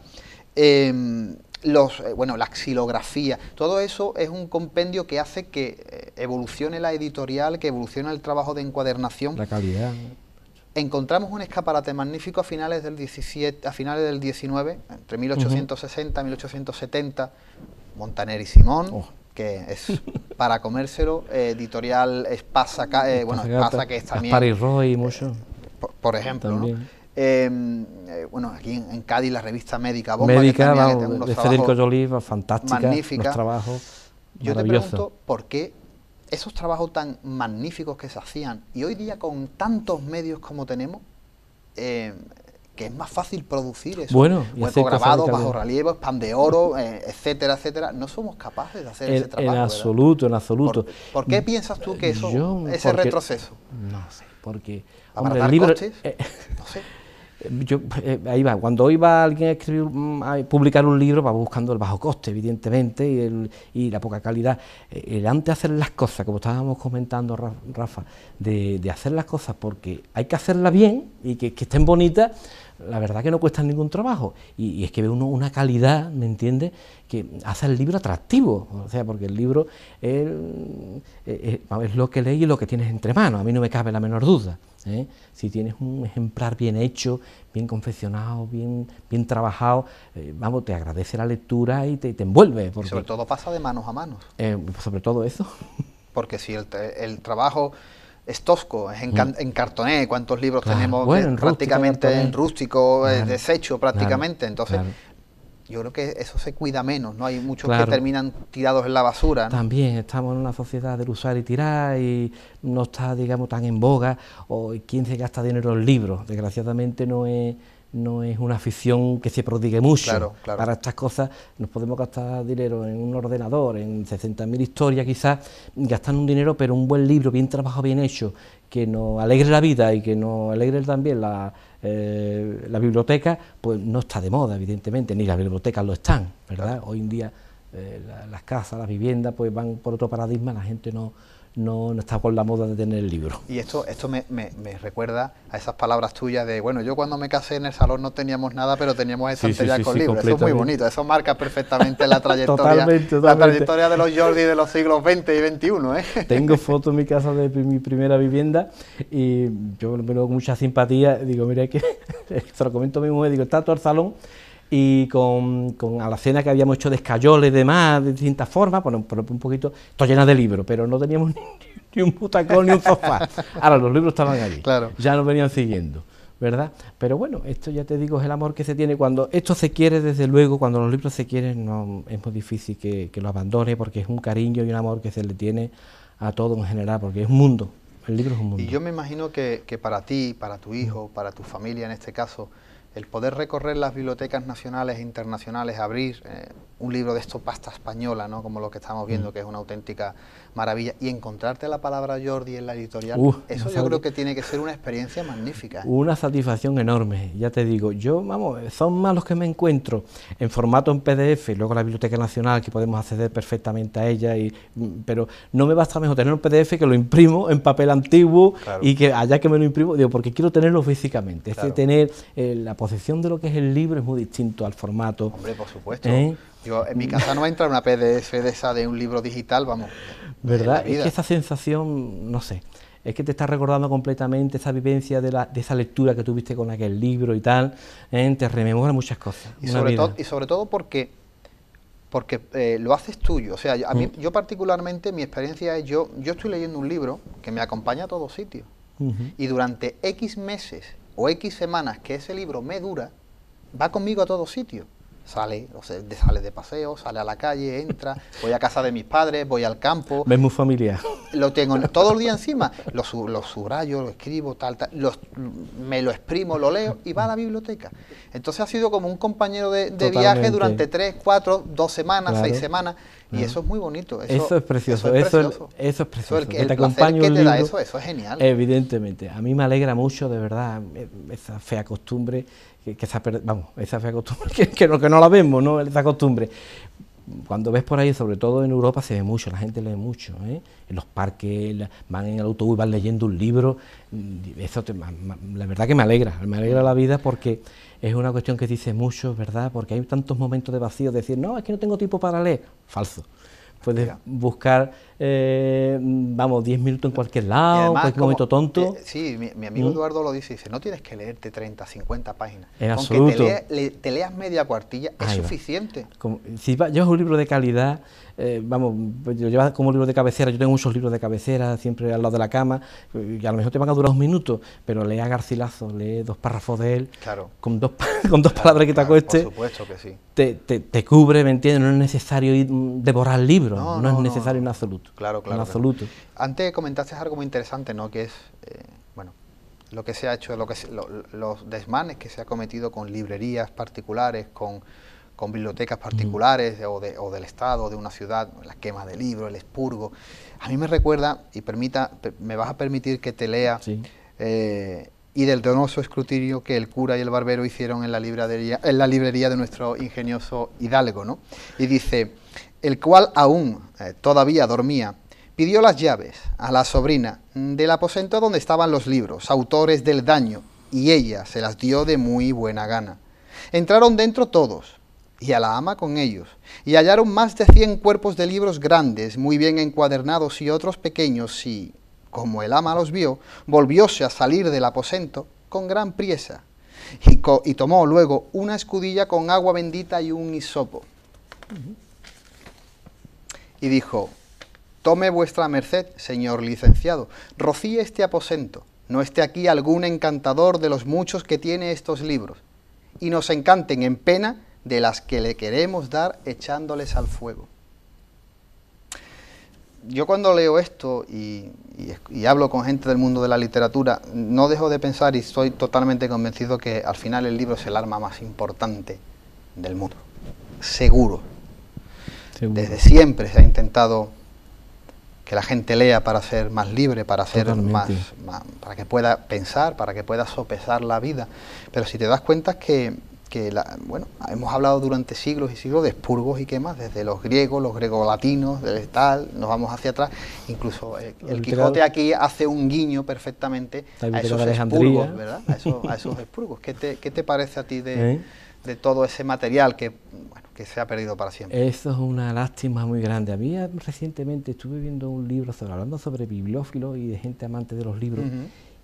la xilografía, todo eso es un compendio que hace que evolucione la editorial, que evolucione el trabajo de encuadernación. La calidad. Encontramos un escaparate magnífico a finales del 17, a finales del 19, entre 1860 y 1870, Montaner y Simón, que es para comérselo, editorial Espasa, Espasa, que es también Gaspar y Roy, mucho. por ejemplo, También. bueno, aquí en Cádiz la revista Médica Bomba, Médica, que también vamos, tiene unos de Federico trabajos Joly, fantástica, magnífica. los trabajos Yo te maravillosos. pregunto por qué esos trabajos tan magníficos que se hacían, y hoy día con tantos medios como tenemos, que es más fácil producir eso, bueno, grabados, bajo relieves, pan de oro, etcétera, etcétera, no somos capaces de hacer ese trabajo. En absoluto, en absoluto. ¿Por qué piensas tú que ese retroceso? No sé, porque hombre, el libro, costes, no sé. Ahí va, cuando iba alguien a escribir, a publicar un libro, va buscando el bajo coste, evidentemente, y la poca calidad. El antes de hacer las cosas, como estábamos comentando, Rafa, de hacer las cosas porque hay que hacerlas bien y que estén bonitas, la verdad que no cuesta ningún trabajo. Y es que ve uno una calidad, ¿me entiendes?, que hace el libro atractivo. O sea, porque el libro es lo que lees y lo que tienes entre manos, a mí no me cabe la menor duda. Si tienes un ejemplar bien hecho, bien confeccionado, bien trabajado, vamos, te agradece la lectura y te envuelve. Porque, y sobre todo pasa de manos a manos. Sobre todo eso. Porque si el trabajo es tosco, es en cartoné, ¿cuántos libros tenemos prácticamente en rústico, deshecho prácticamente? Entonces, yo creo que eso se cuida menos, ¿no? Hay muchos que terminan tirados en la basura, ¿no? También estamos en una sociedad del usar y tirar y no está, digamos, tan en boga, o quién se gasta dinero en libros. Desgraciadamente no es una afición que se prodigue mucho. Claro. Para estas cosas nos podemos gastar dinero en un ordenador, en 60.000 historias quizás, gastan un dinero, pero un buen libro, bien trabajado, bien hecho, que nos alegre la vida y que nos alegre también la biblioteca, pues no está de moda, evidentemente, ni las bibliotecas lo están, ¿verdad? Claro. Hoy en día las casas, las viviendas, pues van por otro paradigma, la gente no no está por la moda de tener el libro. Y esto me recuerda a esas palabras tuyas de, bueno, yo cuando me casé en el salón no teníamos nada, pero teníamos estanterías con libros. Eso es muy bonito, eso marca perfectamente la trayectoria, la trayectoria de los Jordi de los siglos XX y XXI, ¿eh? Tengo fotos en mi casa de mi primera vivienda y yo me veo con mucha simpatía, digo, mira, que se lo comento a mi mujer, digo, está todo el salón y con a la cena que habíamos hecho de escayoles y demás, de distintas formas, por un poquito, todo llena de libros, pero no teníamos ni un butacón ni un sofá. Ahora los libros estaban allí, claro. Ya nos venían siguiendo, ¿verdad? Pero bueno, esto ya te digo, es el amor que se tiene. Cuando esto se quiere, desde luego, cuando los libros se quieren, no es muy difícil que lo abandone, porque es un cariño y un amor que se le tiene a todo en general, porque es un mundo, el libro es un mundo. Y yo me imagino que para ti, para tu hijo, para tu familia en este caso, el poder recorrer las bibliotecas nacionales e internacionales, abrir un libro de esto, pasta española, ¿no?, como lo que estamos viendo, que es una auténtica maravilla, y encontrarte la palabra Jordi en la editorial, eso yo creo que tiene que ser una experiencia magnífica, ¿eh? Una satisfacción enorme, ya te digo, yo, vamos, son más los que me encuentro en formato en PDF, luego la Biblioteca Nacional, que podemos acceder perfectamente a ella, pero no me basta mejor tener un PDF que lo imprimo en papel antiguo, claro, y que allá que me lo imprimo, digo, porque quiero tenerlo físicamente, claro, es que tener la posesión de lo que es el libro es muy distinto al formato. Hombre, por supuesto. Yo, en mi casa no entra una PDF de esa de un libro digital, vamos. ¿Verdad? Es que esa sensación, no sé, es que te está recordando completamente esa vivencia de esa lectura que tuviste con aquel libro y tal, te rememora muchas cosas. Y sobre todo porque lo haces tuyo. O sea, yo particularmente, mi experiencia es, yo estoy leyendo un libro que me acompaña a todos sitios. Y durante X meses o X semanas que ese libro me dura, va conmigo a todos sitios. Sale de paseo, sale a la calle, entra, voy a casa de mis padres, voy al campo. Es muy familiar. Lo tengo todo el día encima, lo subrayo, lo escribo, me lo exprimo, lo leo y va a la biblioteca. Entonces ha sido como un compañero de viaje durante 3, 4, 2 semanas, claro, 6 semanas, y eso es muy bonito. Eso es precioso. Eso es precioso. Que te acompañe un libro, libro, eso es genial. Evidentemente. A mí me alegra mucho, de verdad, esa fea costumbre, esa fea costumbre, que no la vemos, ¿no?, esa costumbre. Cuando ves por ahí, sobre todo en Europa, se ve mucho, la gente lee mucho, ¿eh? En los parques, van en el autobús, van leyendo un libro, eso la verdad que me alegra la vida, porque es una cuestión que dice mucho, ¿verdad?, porque hay tantos momentos de vacío, decir, no, es que no tengo tiempo para leer, falso. Puedes buscar, 10 minutos en cualquier lado, además, en cualquier momento tonto. Sí, mi amigo Eduardo lo dice, no tienes que leerte 30, 50 páginas. En absoluto. Te leas media cuartilla, es suficiente. Si llevas un libro de calidad, yo llevo como libro de cabecera, yo tengo muchos libros de cabecera siempre al lado de la cama, y a lo mejor te van a durar 2 minutos, pero lee a Garcilaso, lee 2 párrafos de él, claro, con dos palabras que te acueste, por supuesto que sí. Te cubre, ¿me entiendes? No es necesario devorar el libro, no es necesario en absoluto. Claro. En absoluto. Antes comentaste algo muy interesante, ¿no?, que es, lo que se ha hecho, los desmanes que se ha cometido con librerías particulares, con bibliotecas particulares o del Estado, de una ciudad, la quema de libros, el expurgo. A mí me recuerda, y me vas a permitir que te lea, sí, y del donoso escrutinio que el cura y el barbero hicieron en la librería de nuestro ingenioso hidalgo, ¿no? Y dice, el cual aún todavía dormía, pidió las llaves a la sobrina del aposento donde estaban los libros, autores del daño, y ella se las dio de muy buena gana. Entraron dentro todos, y a la ama con ellos, y hallaron más de 100 cuerpos de libros grandes, muy bien encuadernados, y otros pequeños, y, como el ama los vio, volvióse a salir del aposento con gran priesa, y tomó luego una escudilla con agua bendita y un hisopo. Y dijo, tome vuestra merced, señor licenciado, rocíe este aposento, no esté aquí algún encantador de los muchos que tiene estos libros, y nos encanten en pena de las que le queremos dar echándoles al fuego. Yo cuando leo esto y hablo con gente del mundo de la literatura, no dejo de pensar, y estoy totalmente convencido, que al final el libro es el arma más importante del mundo. Seguro. Desde siempre se ha intentado que la gente lea para ser más libre, para ser para que pueda pensar, para que pueda sopesar la vida. Pero si te das cuenta es que bueno, hemos hablado durante siglos y siglos de expurgos y qué más, desde los griegos, los gregolatinos, de tal, nos vamos hacia atrás, incluso el Quijote aquí hace un guiño perfectamente a esos expurgos, ¿verdad? A esos expurgos. ¿Qué te parece a ti de todo ese material que se ha perdido para siempre? Eso es una lástima muy grande. A mí recientemente estuve viendo un libro hablando sobre bibliófilos y de gente amante de los libros,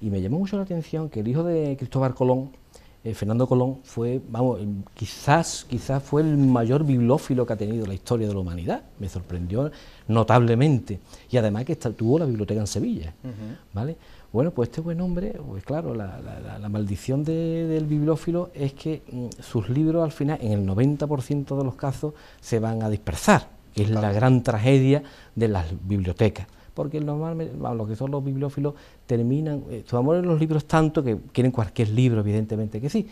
y me llamó mucho la atención que el hijo de Cristóbal Colón, Fernando Colón, fue, quizás fue el mayor bibliófilo que ha tenido la historia de la humanidad. Me sorprendió notablemente, y además que tuvo la biblioteca en Sevilla, ¿vale? Bueno, pues este buen hombre, pues claro, la maldición del bibliófilo es que sus libros al final, en el 90% de los casos, se van a dispersar, que es la gran tragedia de las bibliotecas. Porque normalmente lo que son los bibliófilos terminan, su amor en los libros tanto que quieren cualquier libro, evidentemente que sí,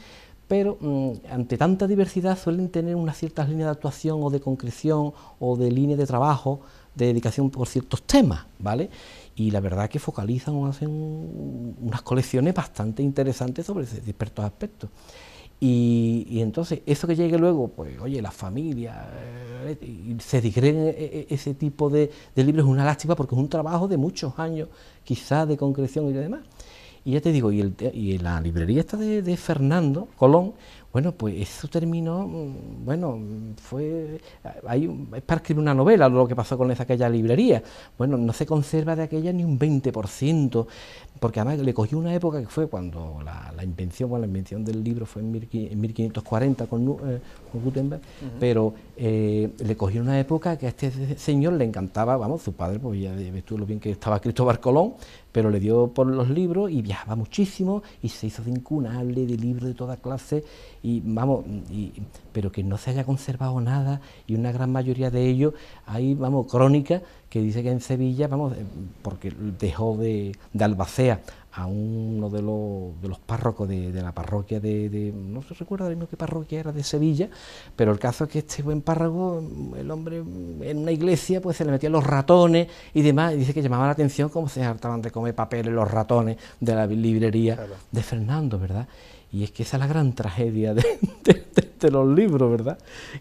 pero ante tanta diversidad suelen tener unas ciertas líneas de actuación o de concreción o de línea de trabajo, de dedicación por ciertos temas, ¿vale? Y la verdad que focalizan o hacen unas colecciones bastante interesantes sobre dispersos aspectos. Y entonces, eso que llegue luego, pues oye, la familia, y se digreguen ese tipo de libros, es una lástima porque es un trabajo de muchos años, quizás de concreción y demás. Y ya te digo, y la librería esta de Fernando Colón, bueno, pues eso terminó, bueno, es para escribir una novela lo que pasó con aquella librería. Bueno, no se conserva de aquella ni un 20%, porque además le cogió una época que fue cuando la invención del libro fue en 1540 con Gutenberg, pero le cogió una época que a este señor le encantaba, su padre, pues ya ves tú lo bien que estaba Cristóbal Colón, pero le dio por los libros y viajaba muchísimo y se hizo de incunable, de libros de toda clase, pero que no se haya conservado nada, y una gran mayoría de ellos hay, crónicas que dice que en Sevilla, porque dejó de albacea a uno de los párrocos de la parroquia no se recuerda de qué parroquia era de Sevilla, pero el caso es que este buen párroco, el hombre en una iglesia, pues se le metían los ratones y demás, y dice que llamaba la atención cómo se hartaban de comer papeles los ratones de la librería de Fernando, ¿verdad? Y es que esa es la gran tragedia de los libros, ¿verdad?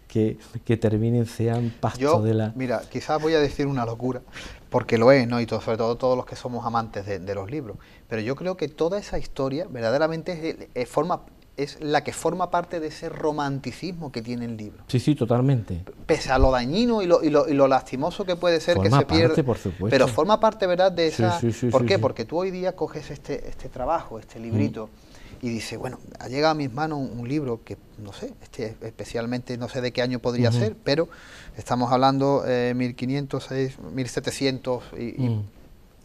Que terminen, sean pasto de la... Mira, quizás voy a decir una locura, porque lo es, ¿no? Y sobre todo todos los que somos amantes de los libros. Pero yo creo que toda esa historia verdaderamente es la que forma parte de ese romanticismo que tiene el libro. Sí, sí, totalmente. Pese a lo dañino y lo lastimoso que puede ser que se pierda, por supuesto. Pero forma parte, ¿verdad?, de esa... Sí, ¿Por qué? sí. Porque tú hoy día coges este trabajo, este librito, y dice, bueno, ha llegado a mis manos un libro que, no sé, especialmente no sé de qué año podría ser, pero estamos hablando 1500, 1700, y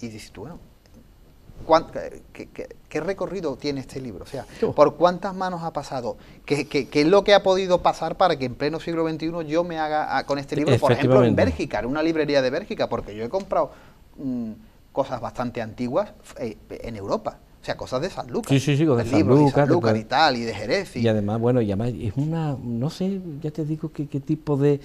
dices tú, bueno, ¿qué recorrido tiene este libro? O sea, ¿por cuántas manos ha pasado? ¿Qué es lo que ha podido pasar para que en pleno siglo XXI yo me haga con este libro, por ejemplo, en Bélgica, en una librería de Bélgica? Porque yo he comprado cosas bastante antiguas en Europa. O sea, cosas de Sanlúcar. Sí, de Sanlúcar y tal, y de Jerez. Y además, es una, no sé, ya te digo qué tipo de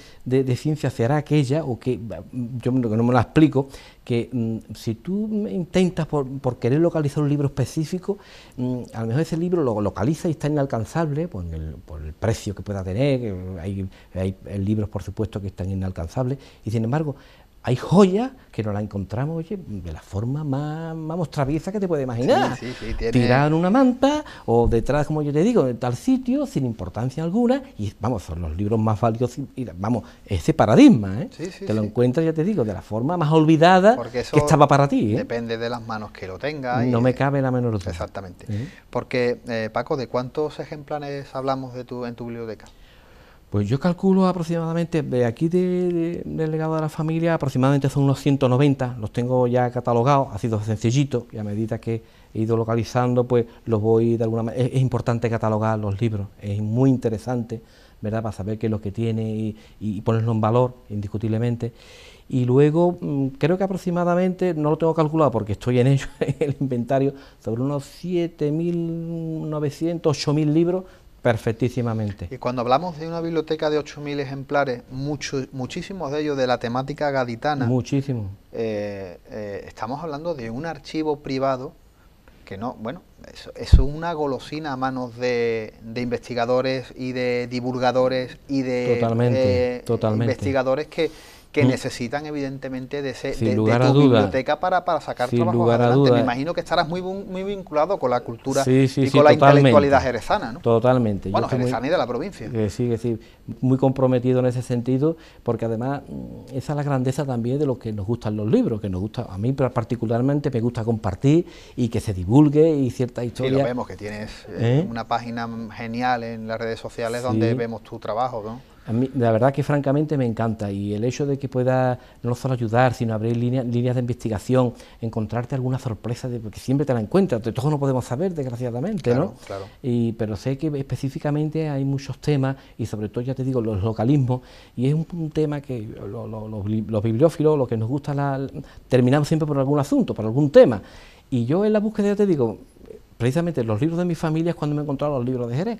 ciencia se hará aquella, o que yo no me la explico, que si tú intentas por querer localizar un libro específico, a lo mejor ese libro lo localiza y está inalcanzable por el precio que pueda tener, que hay libros, por supuesto, que están inalcanzables, y sin embargo, hay joyas que nos las encontramos, oye, de la forma más traviesa que te puedes imaginar. Sí, tiene... Tirada en una manta o detrás, como yo te digo, en tal sitio, sin importancia alguna, y son los libros más valiosos, y ese paradigma, te lo encuentras, ya te digo, de la forma más olvidada que estaba para ti. Depende de las manos que lo tenga. No me cabe la menor duda. Exactamente. Porque, Paco, ¿de cuántos ejemplares hablamos en tu biblioteca? Pues yo calculo aproximadamente, de aquí del legado de la familia, aproximadamente son unos 190, los tengo ya catalogados, ha sido sencillito, y a medida que he ido localizando, pues los voy de alguna manera... Es importante catalogar los libros, es muy interesante, ¿verdad?, para saber qué es lo que tiene y ponerlo en valor, indiscutiblemente. Y luego, creo que aproximadamente, no lo tengo calculado porque estoy en ello, en el inventario, sobre unos 7.900, 8.000 libros, perfectísimamente. Y cuando hablamos de una biblioteca de 8.000 ejemplares, muchísimos de ellos de la temática gaditana, muchísimo. Estamos hablando de un archivo privado porque no, bueno, eso es una golosina a manos de investigadores y de divulgadores y de totalmente. investigadores que necesitan evidentemente de Sin tu lugar a duda, biblioteca para sacar sin trabajos lugar a adelante. duda. Me imagino que estarás muy vinculado con la cultura Sí, y con la intelectualidad jerezana, ¿no? Totalmente. Bueno, jerezana y de la provincia. Sí, muy comprometido en ese sentido, porque además esa es la grandeza también de lo que nos gustan los libros, que nos gusta, a mí particularmente me gusta compartir y que se divulgue y cierta historia. Sí, lo vemos, que tienes una página genial en las redes sociales donde vemos tu trabajo, ¿no? A mí, la verdad que francamente me encanta, y el hecho de que pueda no solo ayudar, sino abrir líneas de investigación, encontrarte alguna sorpresa, porque siempre te la encuentras, de todo no podemos saber, desgraciadamente, claro, ¿no? Claro. Pero sé que específicamente hay muchos temas, y sobre todo, ya te digo, los localismos, y es un tema que los bibliófilos, lo que nos gusta, terminamos siempre por algún asunto, por algún tema, y yo en la búsqueda, ya te digo, precisamente los libros de mi familia es cuando me he encontrado los libros de Jerez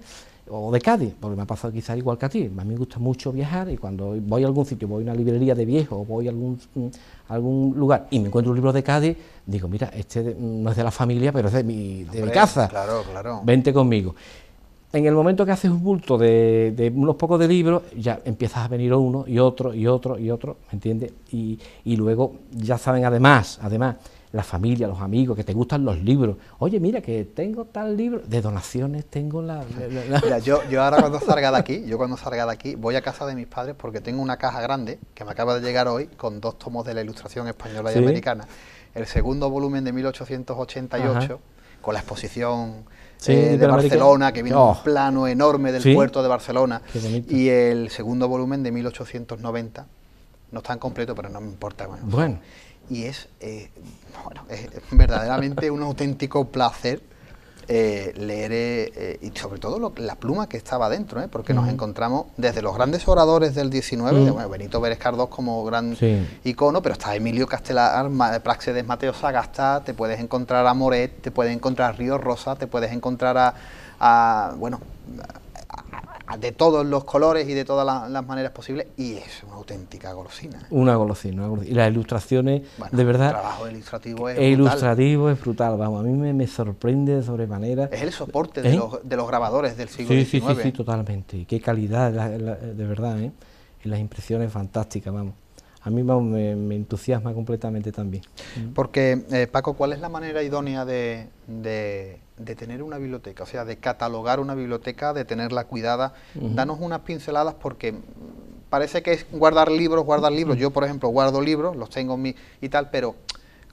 o de Cádiz, porque me ha pasado quizás igual que a ti. A mí me gusta mucho viajar, y cuando voy a algún sitio, voy a una librería de viejo o voy a algún lugar y me encuentro un libro de Cádiz, digo, mira, no es de la familia, pero es de mi casa, claro. Vente conmigo. En el momento que haces un bulto de unos pocos de libros, ya empiezas a venir uno y otro y otro y otro, ¿me entiendes? Y luego ya saben además, la familia, los amigos, que te gustan los libros. Oye, mira, que tengo tal libro, de donaciones tengo Mira, yo ahora cuando salga de aquí, voy a casa de mis padres porque tengo una caja grande que me acaba de llegar hoy con 2 tomos de la Ilustración española y americana. El segundo volumen de 1888, con la exposición de Barcelona, que viene un plano enorme del puerto de Barcelona, y el segundo volumen de 1890. No están completos, pero no me importa. Bueno. Y es verdaderamente un auténtico placer leer, y sobre todo la pluma que estaba dentro, porque nos encontramos desde los grandes oradores del 19, Benito Pérez Cardós como gran icono, pero está Emilio Castelar, Práxedes Mateo Sagasta, te puedes encontrar a Moret, te puedes encontrar a Ríos Rosa, te puedes encontrar de todos los colores y de todas las maneras posibles, y es una auténtica golosina. Una golosina. Y las ilustraciones, de verdad, el trabajo ilustrativo es brutal. Vamos, a mí me sorprende de sobremanera. Es el soporte de los grabadores del siglo XIX. Sí, totalmente. Y qué calidad, de verdad, en las impresiones fantásticas, vamos. A mí me entusiasma completamente también. Porque, Paco, ¿cuál es la manera idónea de tener una biblioteca? O sea, de catalogar una biblioteca, de tenerla cuidada. Danos unas pinceladas, porque parece que es guardar libros. Yo, por ejemplo, guardo libros, los tengo y tal, pero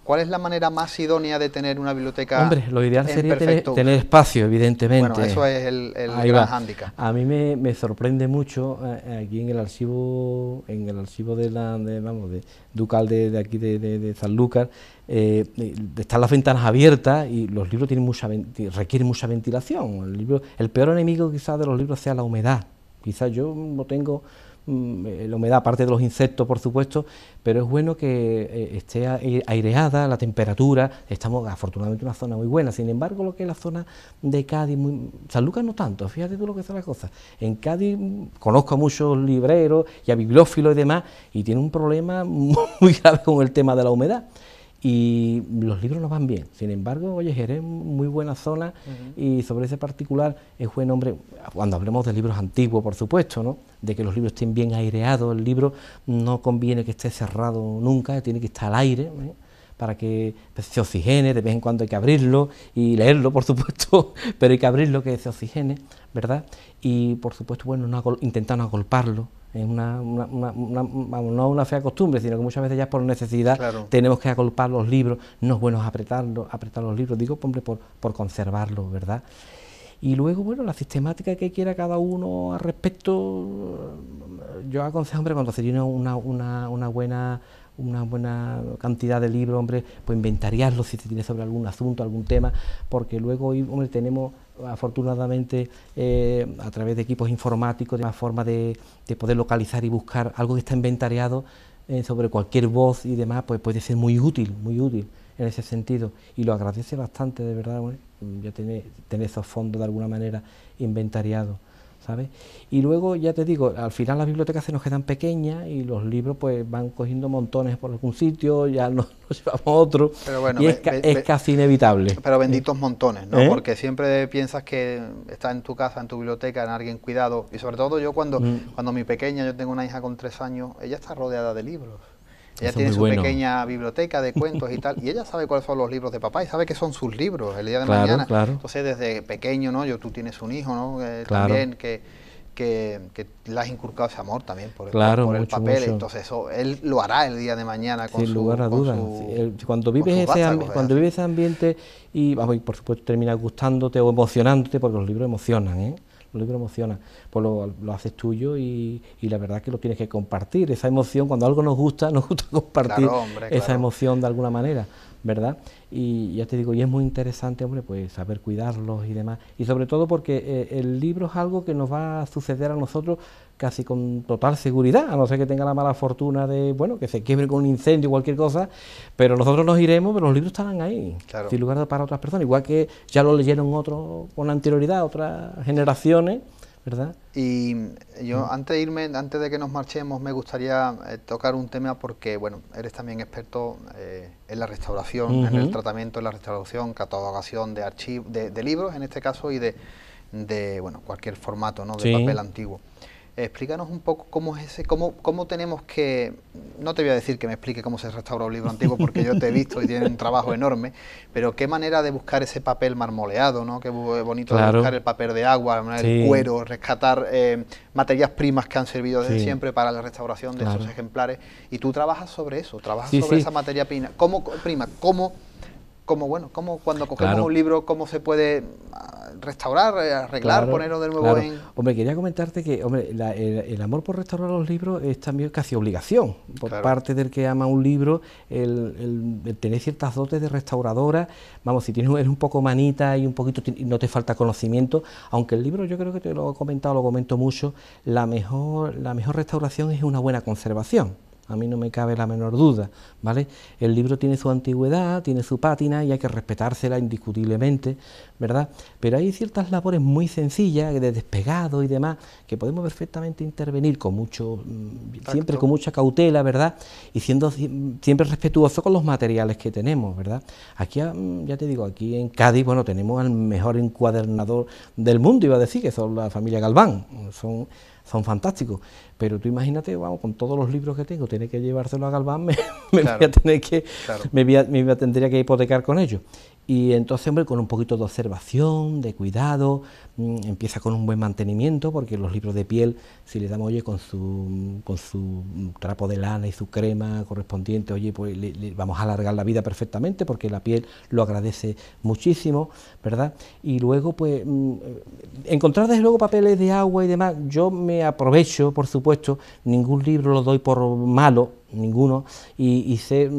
¿cuál es la manera más idónea de tener una biblioteca? Hombre, lo ideal sería tener espacio, evidentemente. Bueno, eso es el gran hándicap. A mí me sorprende mucho aquí en el archivo ducal de aquí de Sanlúcar, están las ventanas abiertas y los libros requieren mucha ventilación. El peor enemigo quizás de los libros sea la humedad. Quizás yo no tengo la humedad, aparte de los insectos, por supuesto, pero es bueno que esté aireada la temperatura. Estamos afortunadamente en una zona muy buena. Sin embargo, lo que es la zona de Cádiz, Sanlúcar no tanto, fíjate tú lo que son las cosas. En Cádiz conozco a muchos libreros y a bibliófilos y demás, y tienen un problema muy grave con el tema de la humedad. Y los libros no van bien. Sin embargo, oye, Jerez, muy buena zona, y sobre ese particular es buen hombre, cuando hablemos de libros antiguos, por supuesto, ¿no?, de que los libros estén bien aireados. El libro no conviene que esté cerrado nunca, tiene que estar al aire, para que se oxigene. De vez en cuando hay que abrirlo y leerlo, por supuesto, pero hay que abrirlo, que se oxigene, ¿verdad? Y por supuesto, bueno, intentar no agolparlo. Es no una fea costumbre, sino que muchas veces ya por necesidad tenemos que agolpar los libros. No es bueno apretar los libros, digo, hombre, por conservarlos, ¿verdad? Y luego, bueno, la sistemática que quiera cada uno al respecto, yo aconsejo, hombre, cuando se tiene una buena cantidad de libros, hombre, pues inventariarlos si se tiene sobre algún asunto, algún tema, porque luego, hombre, tenemos afortunadamente a través de equipos informáticos una forma de poder localizar y buscar algo que está inventariado sobre cualquier voz y demás, pues puede ser muy útil en ese sentido, y lo agradece bastante, de verdad, ya tener esos fondos de alguna manera inventariados, ¿sabes? Y luego, ya te digo, al final las bibliotecas se nos quedan pequeñas y los libros pues van cogiendo montones por algún sitio, ya nos llevamos a otro, Pero bueno, y es casi inevitable. Pero benditos montones, ¿no? ¿Eh? Porque siempre piensas que está en tu casa, en tu biblioteca, en alguien cuidado. Y sobre todo yo cuando mi pequeña, yo tengo una hija con 3 años, ella está rodeada de libros. Ella tiene su pequeña biblioteca de cuentos y tal, y ella sabe cuáles son los libros de papá y sabe que son sus libros el día de mañana. Claro. Entonces, desde pequeño, ¿no? Tú tienes un hijo, ¿no? También que le has inculcado ese amor también por el papel. Mucho. Entonces, eso él lo hará el día de mañana con sin lugar a dudas. Cuando vives ese ambiente y, vamos, y por supuesto termina gustándote o emocionándote, porque los libros emocionan, ¿eh? Los libros emocionan, pues lo haces tuyo y la verdad es que lo tienes que compartir, esa emoción, cuando algo nos gusta compartir esa emoción de alguna manera, ¿verdad? Y ya te digo, y es muy interesante, hombre, pues saber cuidarlos y demás, y sobre todo porque el libro es algo que nos va a suceder a nosotros casi con total seguridad, a no ser que tenga la mala fortuna de, bueno, que se quiebre con un incendio o cualquier cosa, pero nosotros nos iremos, pero los libros estarán ahí, sin lugar para otras personas, igual que ya lo leyeron otros con anterioridad, otras generaciones, ¿verdad? Y yo antes de que nos marchemos, me gustaría tocar un tema porque, bueno, eres también experto en la restauración, en el tratamiento, en la restauración, catalogación de archivos, de libros en este caso, y de bueno, cualquier formato, ¿no? De papel antiguo. Explícanos un poco cómo es cómo tenemos que, no te voy a decir que me explique cómo se restaura un libro antiguo, porque yo te he visto y tiene un trabajo enorme, pero qué manera de buscar ese papel marmoleado, ¿no? Qué bonito de buscar el papel de agua, el cuero, rescatar materias primas que han servido desde siempre para la restauración de esos ejemplares, y tú trabajas sobre eso, sobre esa materia prima. ¿Cómo cuando cogemos un libro, cómo se puede restaurar, arreglar, ponerlo de nuevo en...? Hombre, quería comentarte que, hombre, el amor por restaurar los libros es también casi obligación por parte del que ama un libro, el tener ciertas dotes de restauradora. Vamos, si eres un poco manita y un poquito no te falta conocimiento, aunque el libro, yo creo que te lo he comentado, lo comento mucho, la mejor restauración es una buena conservación. A mí no me cabe la menor duda, ¿vale? El libro tiene su antigüedad, tiene su pátina y hay que respetársela indiscutiblemente, ¿verdad? Pero hay ciertas labores muy sencillas, de despegado y demás, que podemos perfectamente intervenir con siempre con mucha cautela, ¿verdad? Y siendo siempre respetuoso con los materiales que tenemos, ¿verdad? Aquí, ya te digo, aquí en Cádiz, bueno, tenemos al mejor encuadernador del mundo, iba a decir, que son la familia Galván, son fantásticos, pero tú imagínate, vamos, con todos los libros que tengo, tener que llevárselo a Galván, tendría que hipotecar con ellos. Y entonces, hombre, con un poquito de observación, de cuidado, empieza con un buen mantenimiento, porque los libros de piel, si le damos, oye, con su trapo de lana y su crema correspondiente, oye, pues le vamos a alargar la vida perfectamente, porque la piel lo agradece muchísimo, ¿verdad? Y luego, pues, encontrar desde luego papeles de agua y demás, yo me aprovecho, por supuesto, ningún libro lo doy por malo, ninguno, y sé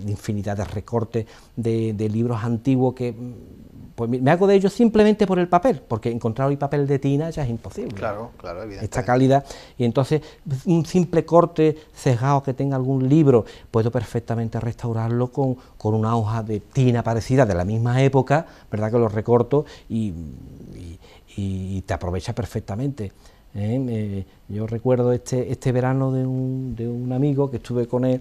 infinidad de recortes de libros antiguos que pues me hago de ellos simplemente por el papel, porque encontrar hoy papel de tina ya es imposible. Claro, evidentemente. Esta calidad, y entonces un simple corte cejado que tenga algún libro, puedo perfectamente restaurarlo con una hoja de tina parecida de la misma época, ¿verdad? Que lo recorto y te aprovecha perfectamente. Yo recuerdo este verano de un amigo que estuve con él,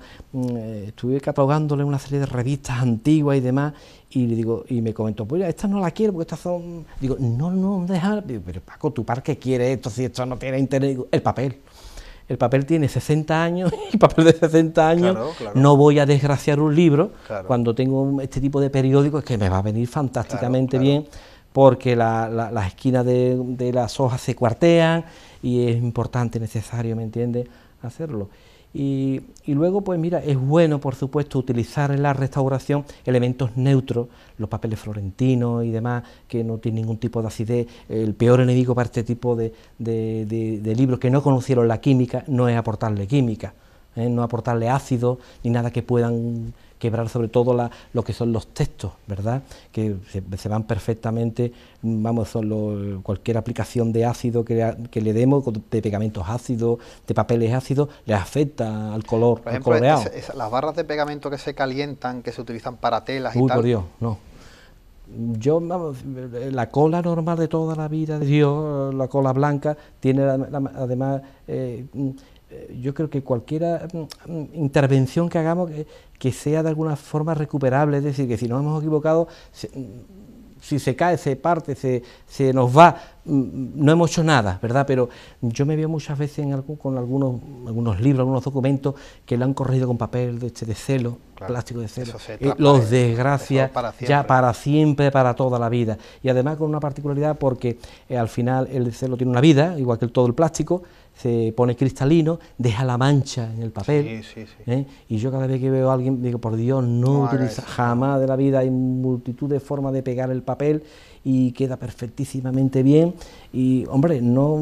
estuve catalogándole una serie de revistas antiguas y demás, y le digo, y me comentó, pues estas no las quiero porque estas son, digo, no, deja, pero Paco, ¿tú para qué quieres esto si esto no tiene interés? Digo, el papel tiene 60 años y papel de 60 años, no voy a desgraciar un libro cuando tengo este tipo de periódicos, que me va a venir fantásticamente bien, porque las esquinas de las hojas se cuartean y es importante, necesario, ¿me entiendes?, hacerlo. Y luego, pues mira, es bueno, por supuesto, utilizar en la restauración elementos neutros, los papeles florentinos y demás, que no tienen ningún tipo de acidez. El peor enemigo para este tipo de libros que no conocieron la química no es aportarle química, no aportarle ácido ni nada que puedan quebrar, sobre todo lo que son los textos, ¿verdad? Que se van perfectamente, vamos, cualquier aplicación de ácido que le demos, de pegamentos ácidos, de papeles ácidos, le afecta al color, por ejemplo, al coloreado. Las barras de pegamento que se calientan, que se utilizan para telas y Uy, tal. por Dios, no. Yo, vamos, la cola normal de toda la vida de Dios, la cola blanca, tiene además, yo creo que cualquier intervención que hagamos que sea de alguna forma recuperable, es decir, que si nos hemos equivocado, si se cae, se parte, se nos va, no hemos hecho nada, ¿verdad? Pero yo me veo muchas veces con algunos libros, algunos documentos que lo han corregido con papel de celo, claro, plástico de celo, los desgracia ya para siempre, para toda la vida. Y además con una particularidad porque al final el celo tiene una vida, igual que todo el plástico, se pone cristalino, deja la mancha en el papel, y yo cada vez que veo a alguien digo, por Dios, no utiliza jamás de la vida, hay multitud de formas de pegar el papel y queda perfectísimamente bien, y hombre, no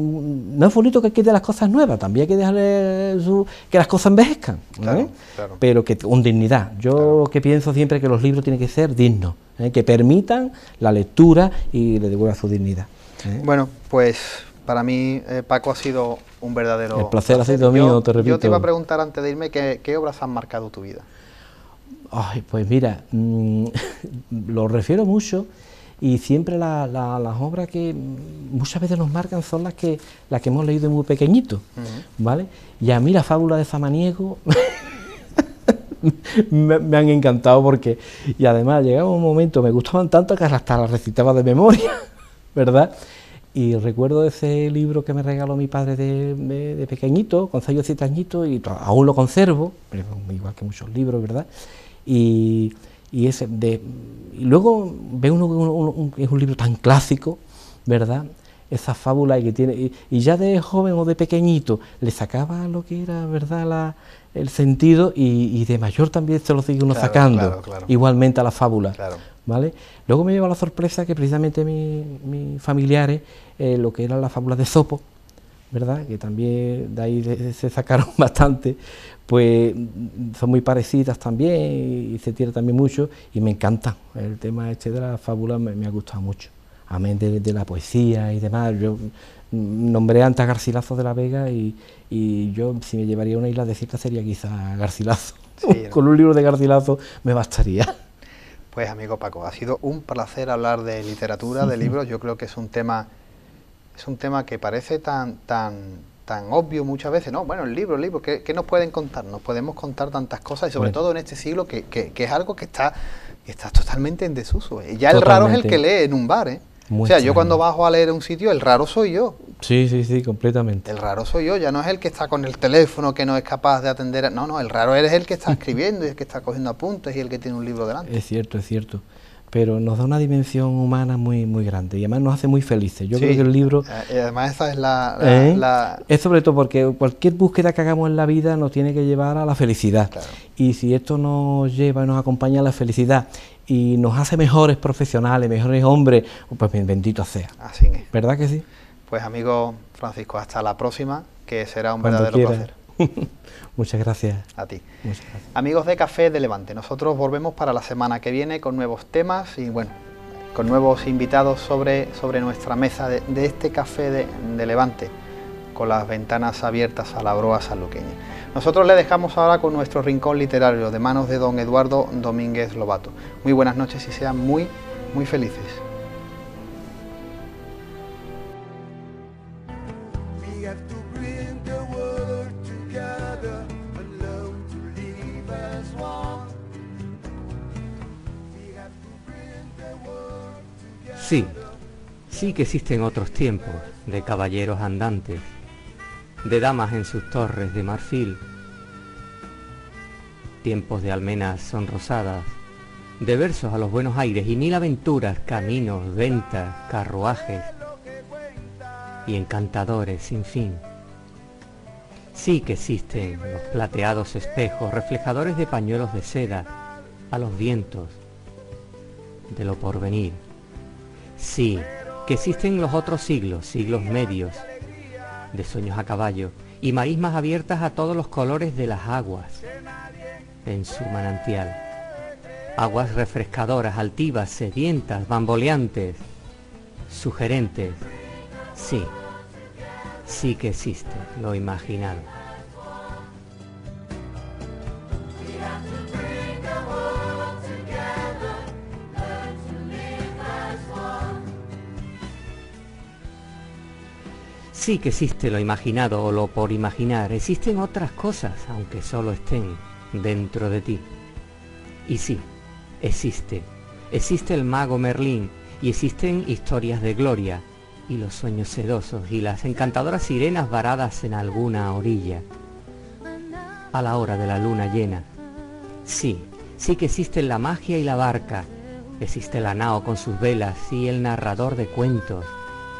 es bonito que quede las cosas nuevas, también hay que dejarle que las cosas envejezcan, claro, claro, pero que con dignidad. Yo lo que pienso siempre es que los libros tienen que ser dignos, que permitan la lectura y le devuelvan su dignidad. Bueno, pues para mí, Paco, ha sido un verdadero el placer. Ha sido mío, te repito. Yo te iba a preguntar antes de irme, ¿qué obras han marcado tu vida? Ay, pues mira, lo refiero mucho, y siempre las obras que muchas veces nos marcan son las que hemos leído de muy pequeñitos, ¿vale? Y a mí la fábula de Samaniego me han encantado, porque, y además llegaba un momento, me gustaban tanto que hasta las recitaba de memoria, ¿verdad? Y recuerdo ese libro que me regaló mi padre de pequeñito, con 6 o 7 añitos, y aún lo conservo, igual que muchos libros, ¿verdad? Y luego veo uno que es un libro tan clásico, ¿verdad? Esa fábula que tiene, y ya de joven o de pequeñito le sacaba lo que era, ¿verdad?, el sentido, y de mayor también se lo sigue uno sacando, igualmente a la fábula, ¿vale? Luego me lleva la sorpresa que precisamente mis familiares, lo que era la fábula de Esopo, ¿verdad?, que también de ahí se sacaron bastante, pues son muy parecidas también, y se tiran también mucho, y me encanta el tema este de la fábula, me ha gustado mucho, amén de la poesía y demás. Yo nombré antes a Garcilaso de la Vega, y yo, si me llevaría a una isla desierta, sería quizá Garcilaso. Sí, ¿no? Con un libro de Garcilaso me bastaría. Pues amigo Paco, ha sido un placer hablar de literatura, de libros. Yo creo que es un tema que parece tan obvio muchas veces, ¿no? Bueno, el libro, ¿qué nos pueden contar? Nos podemos contar tantas cosas, y sobre todo en este siglo que es algo que está totalmente en desuso. Ya el raro es el que lee en un bar, ¿eh? O sea, yo cuando bajo a leer en un sitio, el raro soy yo. Sí, completamente. El raro soy yo, ya no es el que está con el teléfono, que no es capaz de atender. No, el raro eres el que está escribiendo y el que está cogiendo apuntes y el que tiene un libro delante. Es cierto. Pero nos da una dimensión humana muy, muy grande, y además nos hace muy felices. Yo creo que el libro... además esa es es sobre todo porque cualquier búsqueda que hagamos en la vida nos tiene que llevar a la felicidad. Claro. Y si esto nos lleva y nos acompaña a la felicidad y nos hace mejores profesionales, mejores hombres, pues bendito sea. Así es. ¿Verdad que sí? Pues amigo Francisco, hasta la próxima, que será un verdadero placer. Muchas gracias. A ti. Muchas gracias. Amigos de Café de Levante, nosotros volvemos para la semana que viene con nuevos temas y bueno, con nuevos invitados sobre nuestra mesa de este Café de Levante, con las ventanas abiertas a la broa sanluqueña. Nosotros le dejamos ahora con nuestro rincón literario de manos de don Eduardo Domínguez Lobato. Muy buenas noches y sean muy, muy felices. Sí que existen otros tiempos de caballeros andantes, de damas en sus torres de marfil, tiempos de almenas sonrosadas, de versos a los buenos aires y 1000 aventuras, caminos, ventas, carruajes y encantadores sin fin. Sí que existen los plateados espejos, reflejadores de pañuelos de seda a los vientos de lo porvenir. Sí, que existen los otros siglos, siglos medios, de sueños a caballo, y marismas abiertas a todos los colores de las aguas en su manantial. Aguas refrescadoras, altivas, sedientas, bamboleantes, sugerentes. Sí que existe lo imaginado. Sí que existe lo imaginado o lo por imaginar. Existen otras cosas, aunque solo estén dentro de ti. Y sí, existe. Existe el mago Merlín y existen historias de gloria y los sueños sedosos y las encantadoras sirenas varadas en alguna orilla a la hora de la luna llena. Sí, sí que existen la magia y la barca. Existe la nao con sus velas y el narrador de cuentos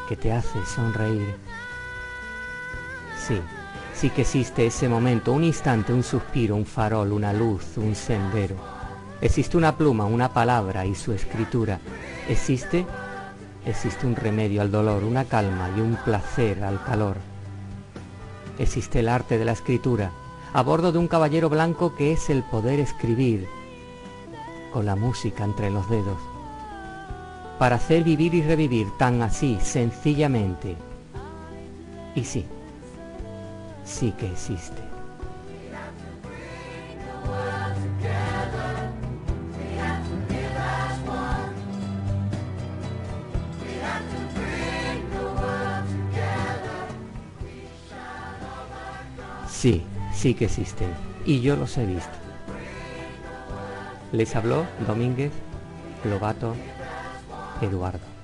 que te hace sonreír. Sí, sí que existe ese momento, un instante, un suspiro, un farol, una luz, un sendero. Existe una pluma, una palabra y su escritura. Existe un remedio al dolor, una calma y un placer al calor. Existe el arte de la escritura, a bordo de un caballero blanco que es el poder escribir, con la música entre los dedos, para hacer vivir y revivir tan así, sencillamente. Y sí, sí que existe. Sí, sí que existen, y yo los he visto. Les habló Domínguez Lobato Eduardo.